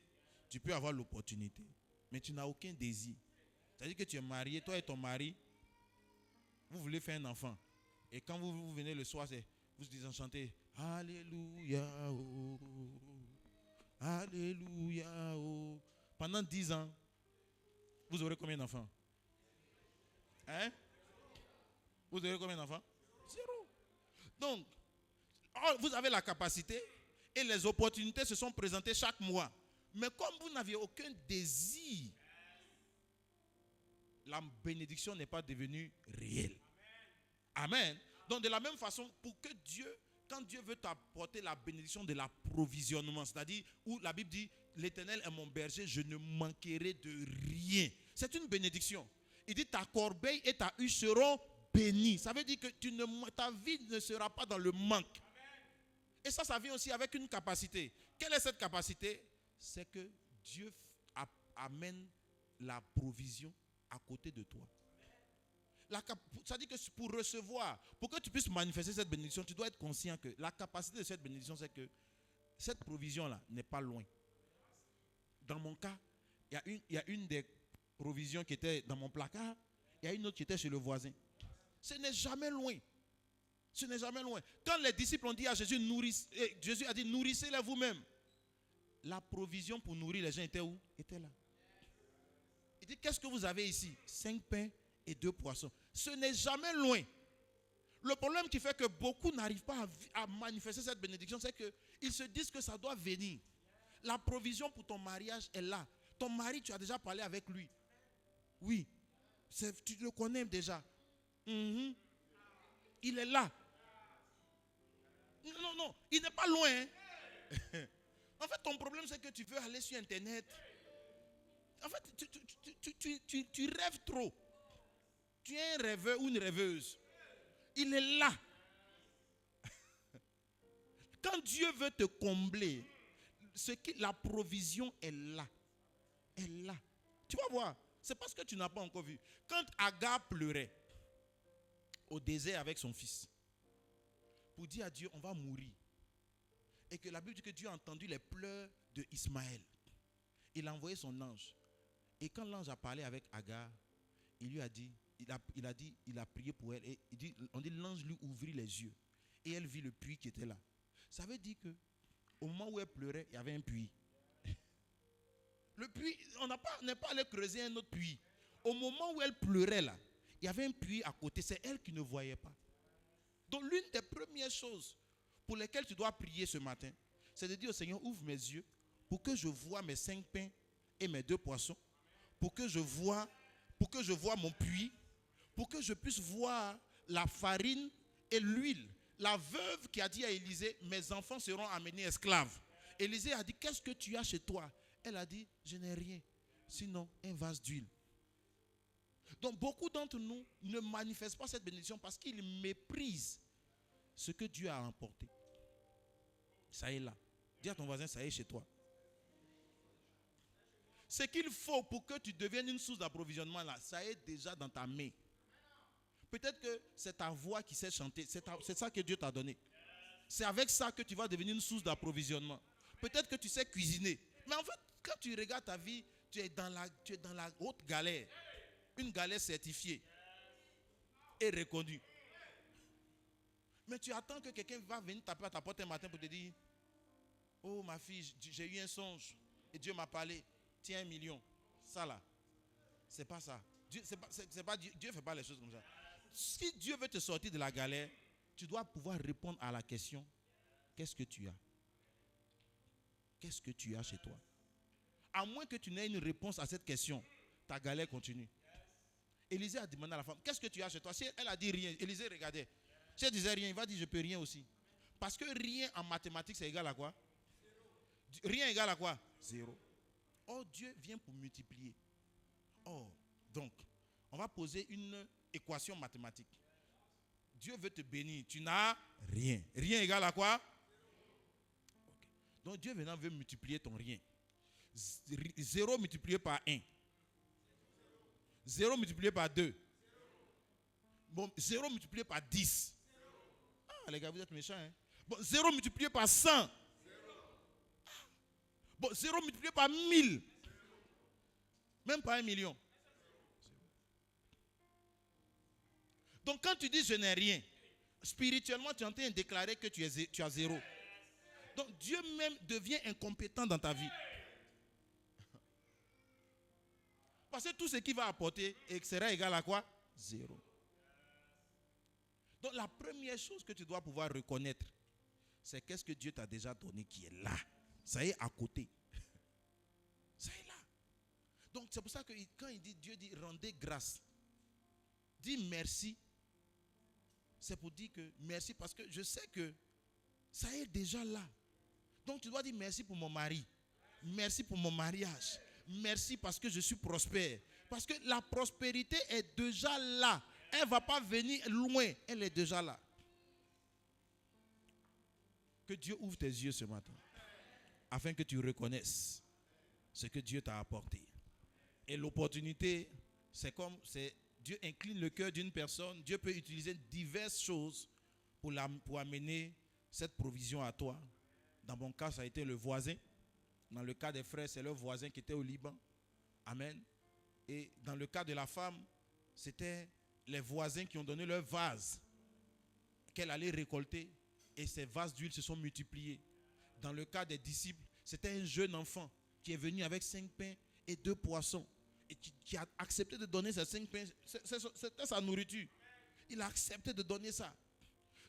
tu peux avoir l'opportunité, mais tu n'as aucun désir. C'est-à-dire que tu es marié, toi et ton mari, vous voulez faire un enfant. Et quand vous venez le soir, vous vous chantez Alléluia, oh, Alléluia, oh. Pendant 10 ans, vous aurez combien d'enfants? Hein? Vous aurez combien d'enfants? 0. Donc, vous avez la capacité et les opportunités se sont présentées chaque mois. Mais comme vous n'aviez aucun désir, la bénédiction n'est pas devenue réelle. Amen. Donc de la même façon, pour que Dieu, quand Dieu veut t'apporter la bénédiction de l'approvisionnement, c'est-à-dire où la Bible dit, l'Éternel est mon berger, je ne manquerai de rien. C'est une bénédiction. Il dit, ta corbeille et ta huche seront bénies. Ça veut dire que ta vie ne sera pas dans le manque. Et ça vient aussi avec une capacité. Quelle est cette capacité? C'est que Dieu amène la provision à côté de toi. Ça dit que pour recevoir, pour que tu puisses manifester cette bénédiction, tu dois être conscient que la capacité de cette bénédiction, c'est que cette provision-là n'est pas loin. Dans mon cas, il y a une des provisions qui était dans mon placard, il y a une autre qui était chez le voisin. Ce n'est jamais loin. Ce n'est jamais loin. Quand les disciples ont dit à Jésus, Jésus a dit, nourrissez-les vous-même. La provision pour nourrir les gens était où? Était là. Il dit, qu'est-ce que vous avez ici? 5 pains et 2 poissons. Ce n'est jamais loin. Le problème qui fait que beaucoup n'arrivent pas à manifester cette bénédiction, c'est qu'ils se disent que ça doit venir. La provision pour ton mariage est là. Ton mari, tu as déjà parlé avec lui. Oui. Tu le connais déjà. Il est là. Non, il n'est pas loin. Hein? En fait, ton problème, c'est que tu veux aller sur Internet. En fait, tu rêves trop. Tu es un rêveur ou une rêveuse. Il est là. Quand Dieu veut te combler, la provision est là. Elle est là. Tu vas voir. C'est parce que tu n'as pas encore vu. Quand Agar pleurait au désert avec son fils, pour dire à Dieu, on va mourir. Et que la Bible dit que Dieu a entendu les pleurs de Ismaël. Il a envoyé son ange. Et quand l'ange a parlé avec Agar, il lui a dit, il a prié pour elle. Et on dit l'ange lui ouvrit les yeux. Et elle vit le puits qui était là. Ça veut dire que au moment où elle pleurait, il y avait un puits. Le puits, on n'est pas allé creuser un autre puits. Au moment où elle pleurait là, il y avait un puits à côté. C'est elle qui ne voyait pas. Donc l'une des premières choses pour lesquelles tu dois prier ce matin, c'est de dire au Seigneur, ouvre mes yeux pour que je voie mes 5 pains et mes 2 poissons, pour que je voie mon puits, pour que je puisse voir la farine et l'huile. La veuve qui a dit à Élisée, mes enfants seront amenés esclaves. Élisée a dit, qu'est-ce que tu as chez toi? Elle a dit, je n'ai rien, sinon un vase d'huile. Donc beaucoup d'entre nous ne manifestent pas cette bénédiction parce qu'ils méprisent ce que Dieu a emporté. Ça est là. Dis à ton voisin, ça est chez toi. ce qu'il faut pour que tu deviennes une source d'approvisionnement, là, ça est déjà dans ta main. Peut-être que c'est ta voix qui sait chanter. C'est ça que Dieu t'a donné. C'est avec ça que tu vas devenir une source d'approvisionnement. Peut-être que tu sais cuisiner. Mais en fait, quand tu regardes ta vie, tu es dans la haute galère. Une galère certifiée et reconnue. Mais tu attends que quelqu'un va venir taper à ta porte un matin pour te dire: oh ma fille, j'ai eu un songe et Dieu m'a parlé. Tiens 1 million. Ça là, c'est pas ça. Dieu ne fait pas les choses comme ça. Si Dieu veut te sortir de la galère, tu dois pouvoir répondre à la question: qu'est-ce que tu as? Qu'est-ce que tu as chez toi? À moins que tu n'aies une réponse à cette question, ta galère continue. Élisée a demandé à la femme: qu'est-ce que tu as chez toi? Si elle a dit rien, Élisée regardait. Si elle disait rien, il va dire: je peux rien aussi. Parce que rien en mathématiques, c'est égal à quoi? Rien égale à quoi? 0. Or, Dieu vient pour multiplier. Or, donc, on va poser une équation mathématique. Dieu veut te bénir. Tu n'as rien. Rien égale à quoi? Okay. Donc, Dieu maintenant veut multiplier ton rien. 0 multiplié par 1. 0 multiplié par 2. Bon, 0 multiplié par 10. Ah, les gars, vous êtes méchants, hein? Bon, 0 multiplié par 100. Bon, 0 multiplié par 1000. Même pas 1 million. Donc quand tu dis je n'ai rien, spirituellement tu es en train de déclarer que tu as 0. Donc Dieu même devient incompétent dans ta vie. Parce que tout ce qu'il va apporter sera égal à quoi? 0. Donc la première chose que tu dois pouvoir reconnaître, c'est qu'est-ce que Dieu t'a déjà donné qui est là. Ça y est à côté. Ça y est là. Donc c'est pour ça que quand Dieu dit rendez grâce, dis merci. C'est pour dire que merci parce que je sais que ça est déjà là. Donc tu dois dire merci pour mon mari. Merci pour mon mariage. Merci parce que je suis prospère. Parce que la prospérité est déjà là. Elle ne va pas venir loin. Elle est déjà là. Que Dieu ouvre tes yeux ce matin. Afin que tu reconnaisses ce que Dieu t'a apporté. Et l'opportunité, Dieu incline le cœur d'une personne. Dieu peut utiliser diverses choses pour amener cette provision à toi. Dans mon cas, ça a été le voisin. Dans le cas des frères, c'est leur voisin qui était au Liban. Amen. Et dans le cas de la femme, c'était les voisins qui ont donné leur vase qu'elle allait récolter. Et ces vases d'huile se sont multipliés. Dans le cas des disciples, c'était un jeune enfant qui est venu avec 5 pains et 2 poissons. Et qui a accepté de donner ces 5 pains. C'était sa nourriture. Il a accepté de donner ça.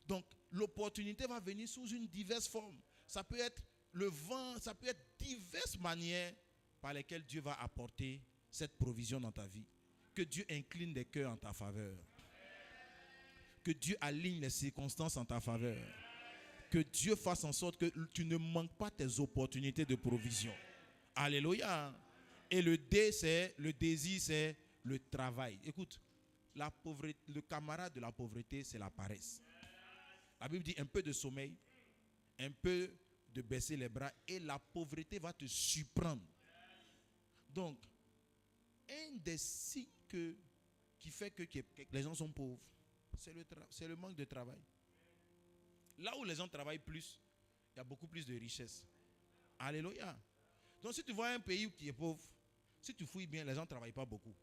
Donc, l'opportunité va venir sous une diverse forme. Ça peut être le vent, ça peut être diverses manières par lesquelles Dieu va apporter cette provision dans ta vie. Que Dieu incline les cœurs en ta faveur. Que Dieu aligne les circonstances en ta faveur. Que Dieu fasse en sorte que tu ne manques pas tes opportunités de provision. Alléluia. Et le désir, c'est le travail. Écoute, la pauvreté, le camarade de la pauvreté, c'est la paresse. La Bible dit un peu de sommeil, un peu de baisser les bras et la pauvreté va te surprendre. Donc, un des signes qui fait que les gens sont pauvres, c'est le manque de travail. Là où les gens travaillent plus, il y a beaucoup plus de richesse. Alléluia. Donc si tu vois un pays qui est pauvre, si tu fouilles bien, les gens ne travaillent pas beaucoup.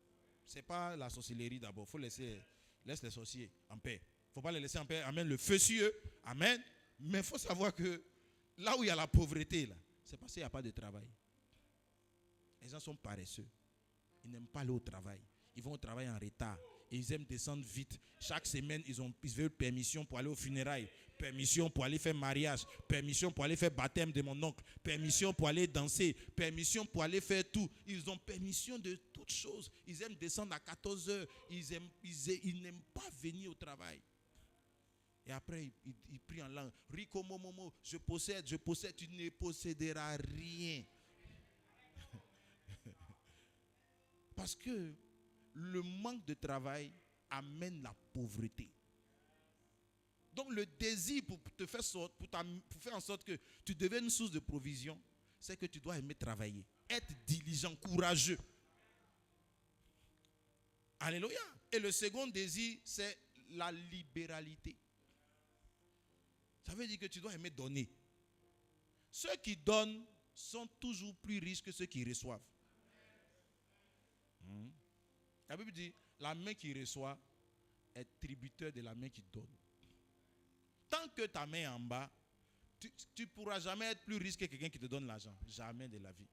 Ce n'est pas la sorcellerie d'abord. Il faut laisse les sorciers en paix. Il ne faut pas les laisser en paix. Amen. Le feu sur eux. Amen. Mais il faut savoir que là où il y a la pauvreté, c'est parce qu'il n'y a pas de travail. Les gens sont paresseux. Ils n'aiment pas aller au travail. Ils vont au travail en retard. Et ils aiment descendre vite. Chaque semaine, ils veulent permission pour aller aux funérailles. Permission pour aller faire mariage. Permission pour aller faire baptême de mon oncle. Permission pour aller danser. Permission pour aller faire tout. Ils ont permission de toutes choses. Ils aiment descendre à 14 heures. Ils n'aiment pas venir au travail. Et après, ils prient en langue. Rico momomo, je possède. Tu ne posséderas rien. Parce que le manque de travail amène la pauvreté. Donc le désir pour faire en sorte que tu deviennes une source de provision, c'est que tu dois aimer travailler. Être diligent, courageux. Alléluia. Et le second désir, c'est la libéralité. Ça veut dire que tu dois aimer donner. Ceux qui donnent sont toujours plus riches que ceux qui reçoivent. La Bible dit, la main qui reçoit est tributaire de la main qui donne. Tant que ta main est en bas, tu ne pourras jamais être plus riche que quelqu'un qui te donne l'argent. Jamais de la vie.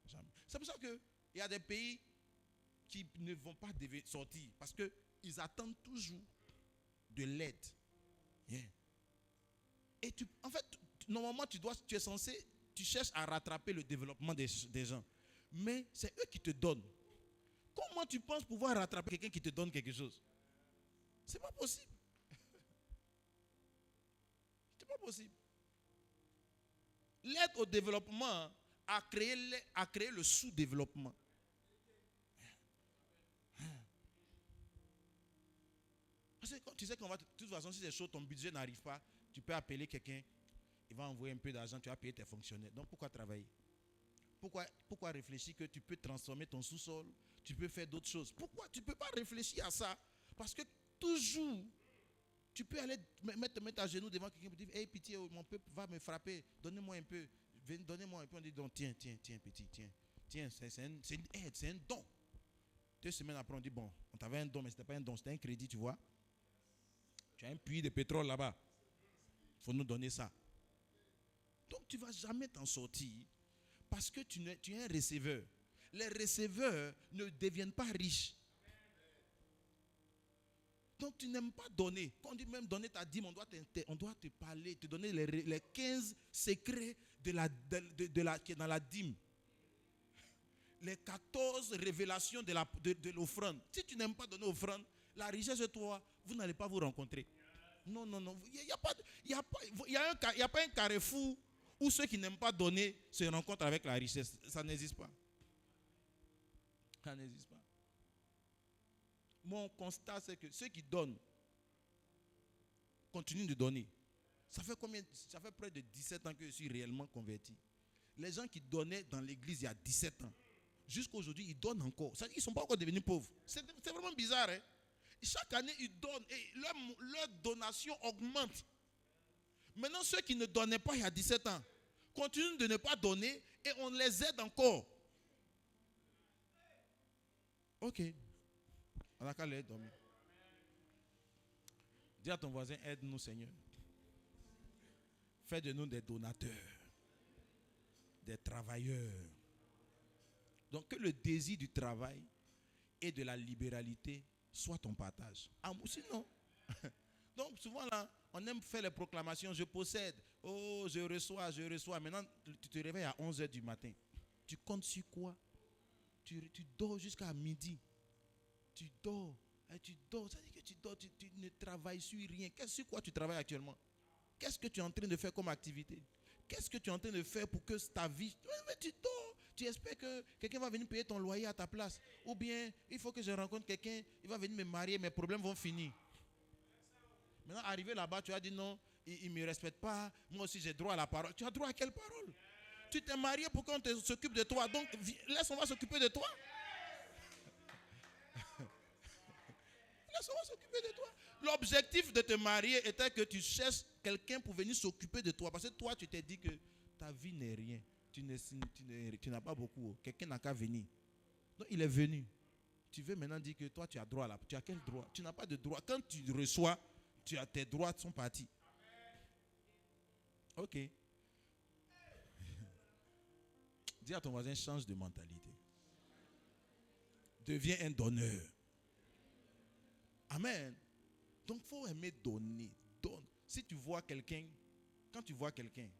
Jamais. C'est pour ça qu'il y a des pays qui ne vont pas sortir parce qu'ils attendent toujours de l'aide. Yeah. Et en fait, normalement, tu es censé, tu cherches à rattraper le développement des gens. Mais c'est eux qui te donnent. Comment tu penses pouvoir rattraper quelqu'un qui te donne quelque chose? C'est pas possible. C'est pas possible. L'aide au développement a créé le sous-développement. Parce que tu sais qu'on va, de toute façon, si c'est chaud, ton budget n'arrive pas, tu peux appeler quelqu'un, il va envoyer un peu d'argent, tu vas payer tes fonctionnaires. Donc pourquoi travailler? Pourquoi réfléchir que tu peux transformer ton sous-sol, tu peux faire d'autres choses? Pourquoi tu ne peux pas réfléchir à ça? Parce que toujours, tu peux aller te mettre à genoux devant quelqu'un et dire, hey, pitié, mon peuple va me frapper, donnez-moi un peu. Donnez-moi un peu. On dit, donc, tiens, petit, tiens, c'est une aide, c'est un don. 2 semaines après, on dit, bon, on t'avait un don, mais ce n'était pas un don, c'était un crédit, tu vois. Tu as un puits de pétrole là-bas. Il faut nous donner ça. Donc, tu ne vas jamais t'en sortir parce que tu es un receveur. Les receveurs ne deviennent pas riches. Donc, tu n'aimes pas donner. Quand on dit même donner ta dîme, on doit te parler, te donner les 15 secrets qui est dans la dîme. Les 14 révélations de l'offrande. Si tu n'aimes pas donner l'offrande, la richesse de toi, vous n'allez pas vous rencontrer. Non. Il n'y a pas un carrefour où ceux qui n'aiment pas donner se rencontrent avec la richesse. Ça n'existe pas. Ça n'existe pas. Mon constat, c'est que ceux qui donnent continuent de donner. Ça fait près de 17 ans que je suis réellement converti. Les gens qui donnaient dans l'église il y a 17 ans, jusqu'à aujourd'hui, ils donnent encore. Ils ne sont pas encore devenus pauvres. C'est vraiment bizarre. Hein? Chaque année, ils donnent et leur donation augmente. Maintenant, ceux qui ne donnaient pas il y a 17 ans continuent de ne pas donner et on les aide encore. Ok. On n'a qu'à les dormir. Dis à ton voisin, aide-nous Seigneur. Fais de nous des donateurs, des travailleurs. Donc que le désir du travail et de la libéralité soit ton partage. Sinon, donc souvent là, on aime faire les proclamations, je possède, oh je reçois. Maintenant, tu te réveilles à 11h du matin. Tu comptes sur quoi? Tu dors jusqu'à midi. Tu dors. Ça veut dire que tu dors, tu ne travailles sur rien. Sur quoi tu travailles actuellement? Qu'est-ce que tu es en train de faire comme activité? Qu'est-ce que tu es en train de faire pour que ta vie... Mais tu dors. Tu espères que quelqu'un va venir payer ton loyer à ta place. Ou bien, il faut que je rencontre quelqu'un, il va venir me marier, mes problèmes vont finir. Maintenant, arrivé là-bas, tu as dit non, il ne me respecte pas. Moi aussi, j'ai droit à la parole. Tu as droit à quelle parole? Tu t'es marié pour qu'on s'occupe de toi. Donc, laisse-on va s'occuper de toi. Laisse-on va s'occuper de toi. L'objectif de te marier était que tu cherches quelqu'un pour venir s'occuper de toi. Parce que toi, tu t'es dit que ta vie n'est rien. Tu n'as pas beaucoup. Quelqu'un n'a qu'à venir. Donc, il est venu. Tu veux maintenant dire que toi, tu as droit là. Tu as quel droit? Tu n'as pas de droit. Quand tu reçois, tes droits sont partis. Ok. Dis à ton voisin, change de mentalité. Deviens un donneur. Amen. Donc, il faut aimer donner. Donne. Si tu vois quelqu'un, quand tu vois quelqu'un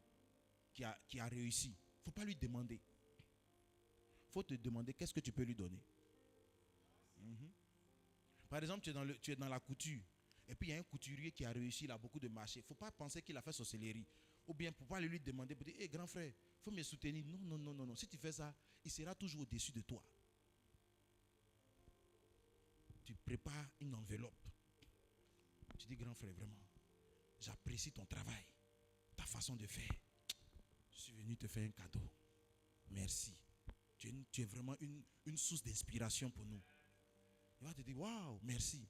qui a réussi, il ne faut pas lui demander. Il faut te demander qu'est-ce que tu peux lui donner. Par exemple, tu es dans la couture. Et puis, il y a un couturier qui a réussi, il a beaucoup de marché. Il ne faut pas penser qu'il a fait sorcellerie. Ou bien, pour ne pas lui demander, pour dire, hé, grand frère, il faut me soutenir. Non. Si tu fais ça, il sera toujours au-dessus de toi. Tu prépares une enveloppe. Tu dis, grand frère, vraiment, j'apprécie ton travail, ta façon de faire. Je suis venu te faire un cadeau. Merci. Tu es vraiment une source d'inspiration pour nous. Il va te dire, waouh, merci.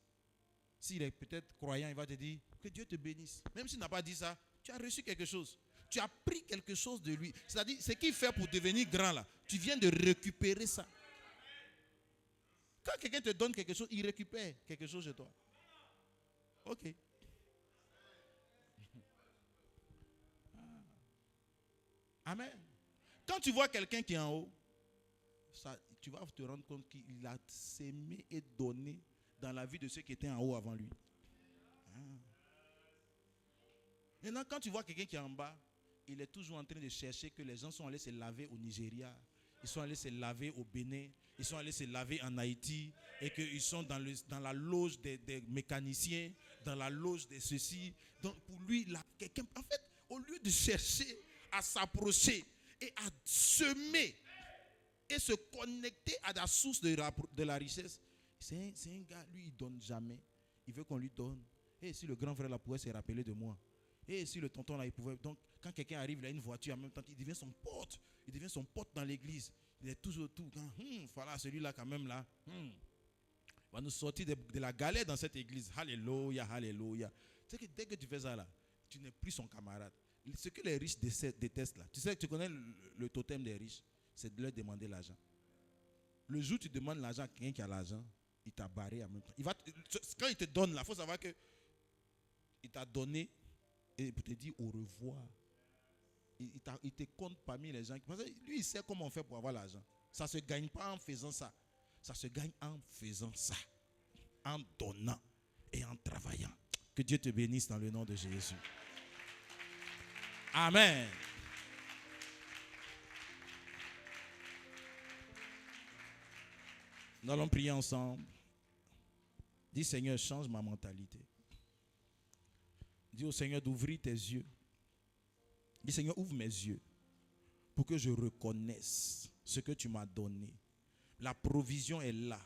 S'il est peut-être croyant, il va te dire, que Dieu te bénisse. Même s'il n'a pas dit ça, tu as reçu quelque chose. Tu as pris quelque chose de lui. C'est-à-dire, ce qu'il fait pour devenir grand là, tu viens de récupérer ça. Quand quelqu'un te donne quelque chose, il récupère quelque chose de toi. Ok. Amen. Quand tu vois quelqu'un qui est en haut, ça, tu vas te rendre compte qu'il a sémé et donné dans la vie de ceux qui étaient en haut avant lui. Maintenant, quand tu vois quelqu'un qui est en bas, il est toujours en train de chercher que les gens sont allés se laver au Nigeria, ils sont allés se laver au Bénin, ils sont allés se laver en Haïti, et qu'ils sont dans la loge des mécaniciens, dans la loge de ceci. Donc pour lui, là, quelqu'un, en fait, au lieu de chercher à s'approcher et à semer et se connecter à la source de la richesse, c'est un gars, lui, il ne donne jamais. Il veut qu'on lui donne. Et si le grand frère là pouvait se rappeler de moi. Et si le tonton là, il pouvait. Donc, quand quelqu'un arrive, il a une voiture en même temps, il devient son pote. Il devient son pote dans l'église. Il est toujours tout. Voilà, celui-là, quand même, là. Il va nous sortir de la galère dans cette église. Alléluia, alléluia. Tu sais que dès que tu fais ça là, tu n'es plus son camarade. Ce que les riches détestent là. Tu sais que tu connais le totem des riches, c'est de leur demander l'argent. Le jour où tu demandes l'argent à quelqu'un qui a l'argent, il t'a barré en même temps. Quand il te donne là, il faut savoir que il t'a donné et pour te dire au revoir. Il te compte parmi les gens. Parce que lui, il sait comment on fait pour avoir l'argent. Ça ne se gagne pas en faisant ça. Ça se gagne en faisant ça. En donnant et en travaillant. Que Dieu te bénisse dans le nom de Jésus. Amen. Nous allons prier ensemble. Dis Seigneur, change ma mentalité. Dis au Seigneur d'ouvrir tes yeux. Dis Seigneur, ouvre mes yeux pour que je reconnaisse ce que tu m'as donné. La provision est là.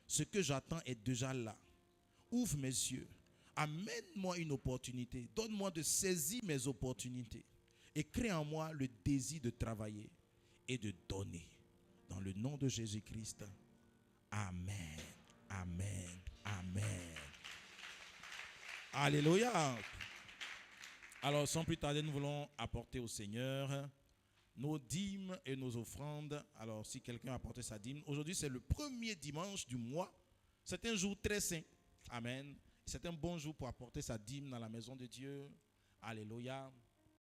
Ce que j'attends est déjà là. Ouvre mes yeux. Amène-moi une opportunité. Donne-moi de saisir mes opportunités. Et crée en moi le désir de travailler et de donner. Dans le nom de Jésus-Christ. Amen. Amen. Amen. Alléluia. Alors, sans plus tarder, nous voulons apporter au Seigneur nos dîmes et nos offrandes. Alors, si quelqu'un a apporté sa dîme, aujourd'hui, c'est le premier dimanche du mois. C'est un jour très saint. Amen. C'est un bon jour pour apporter sa dîme dans la maison de Dieu. Alléluia.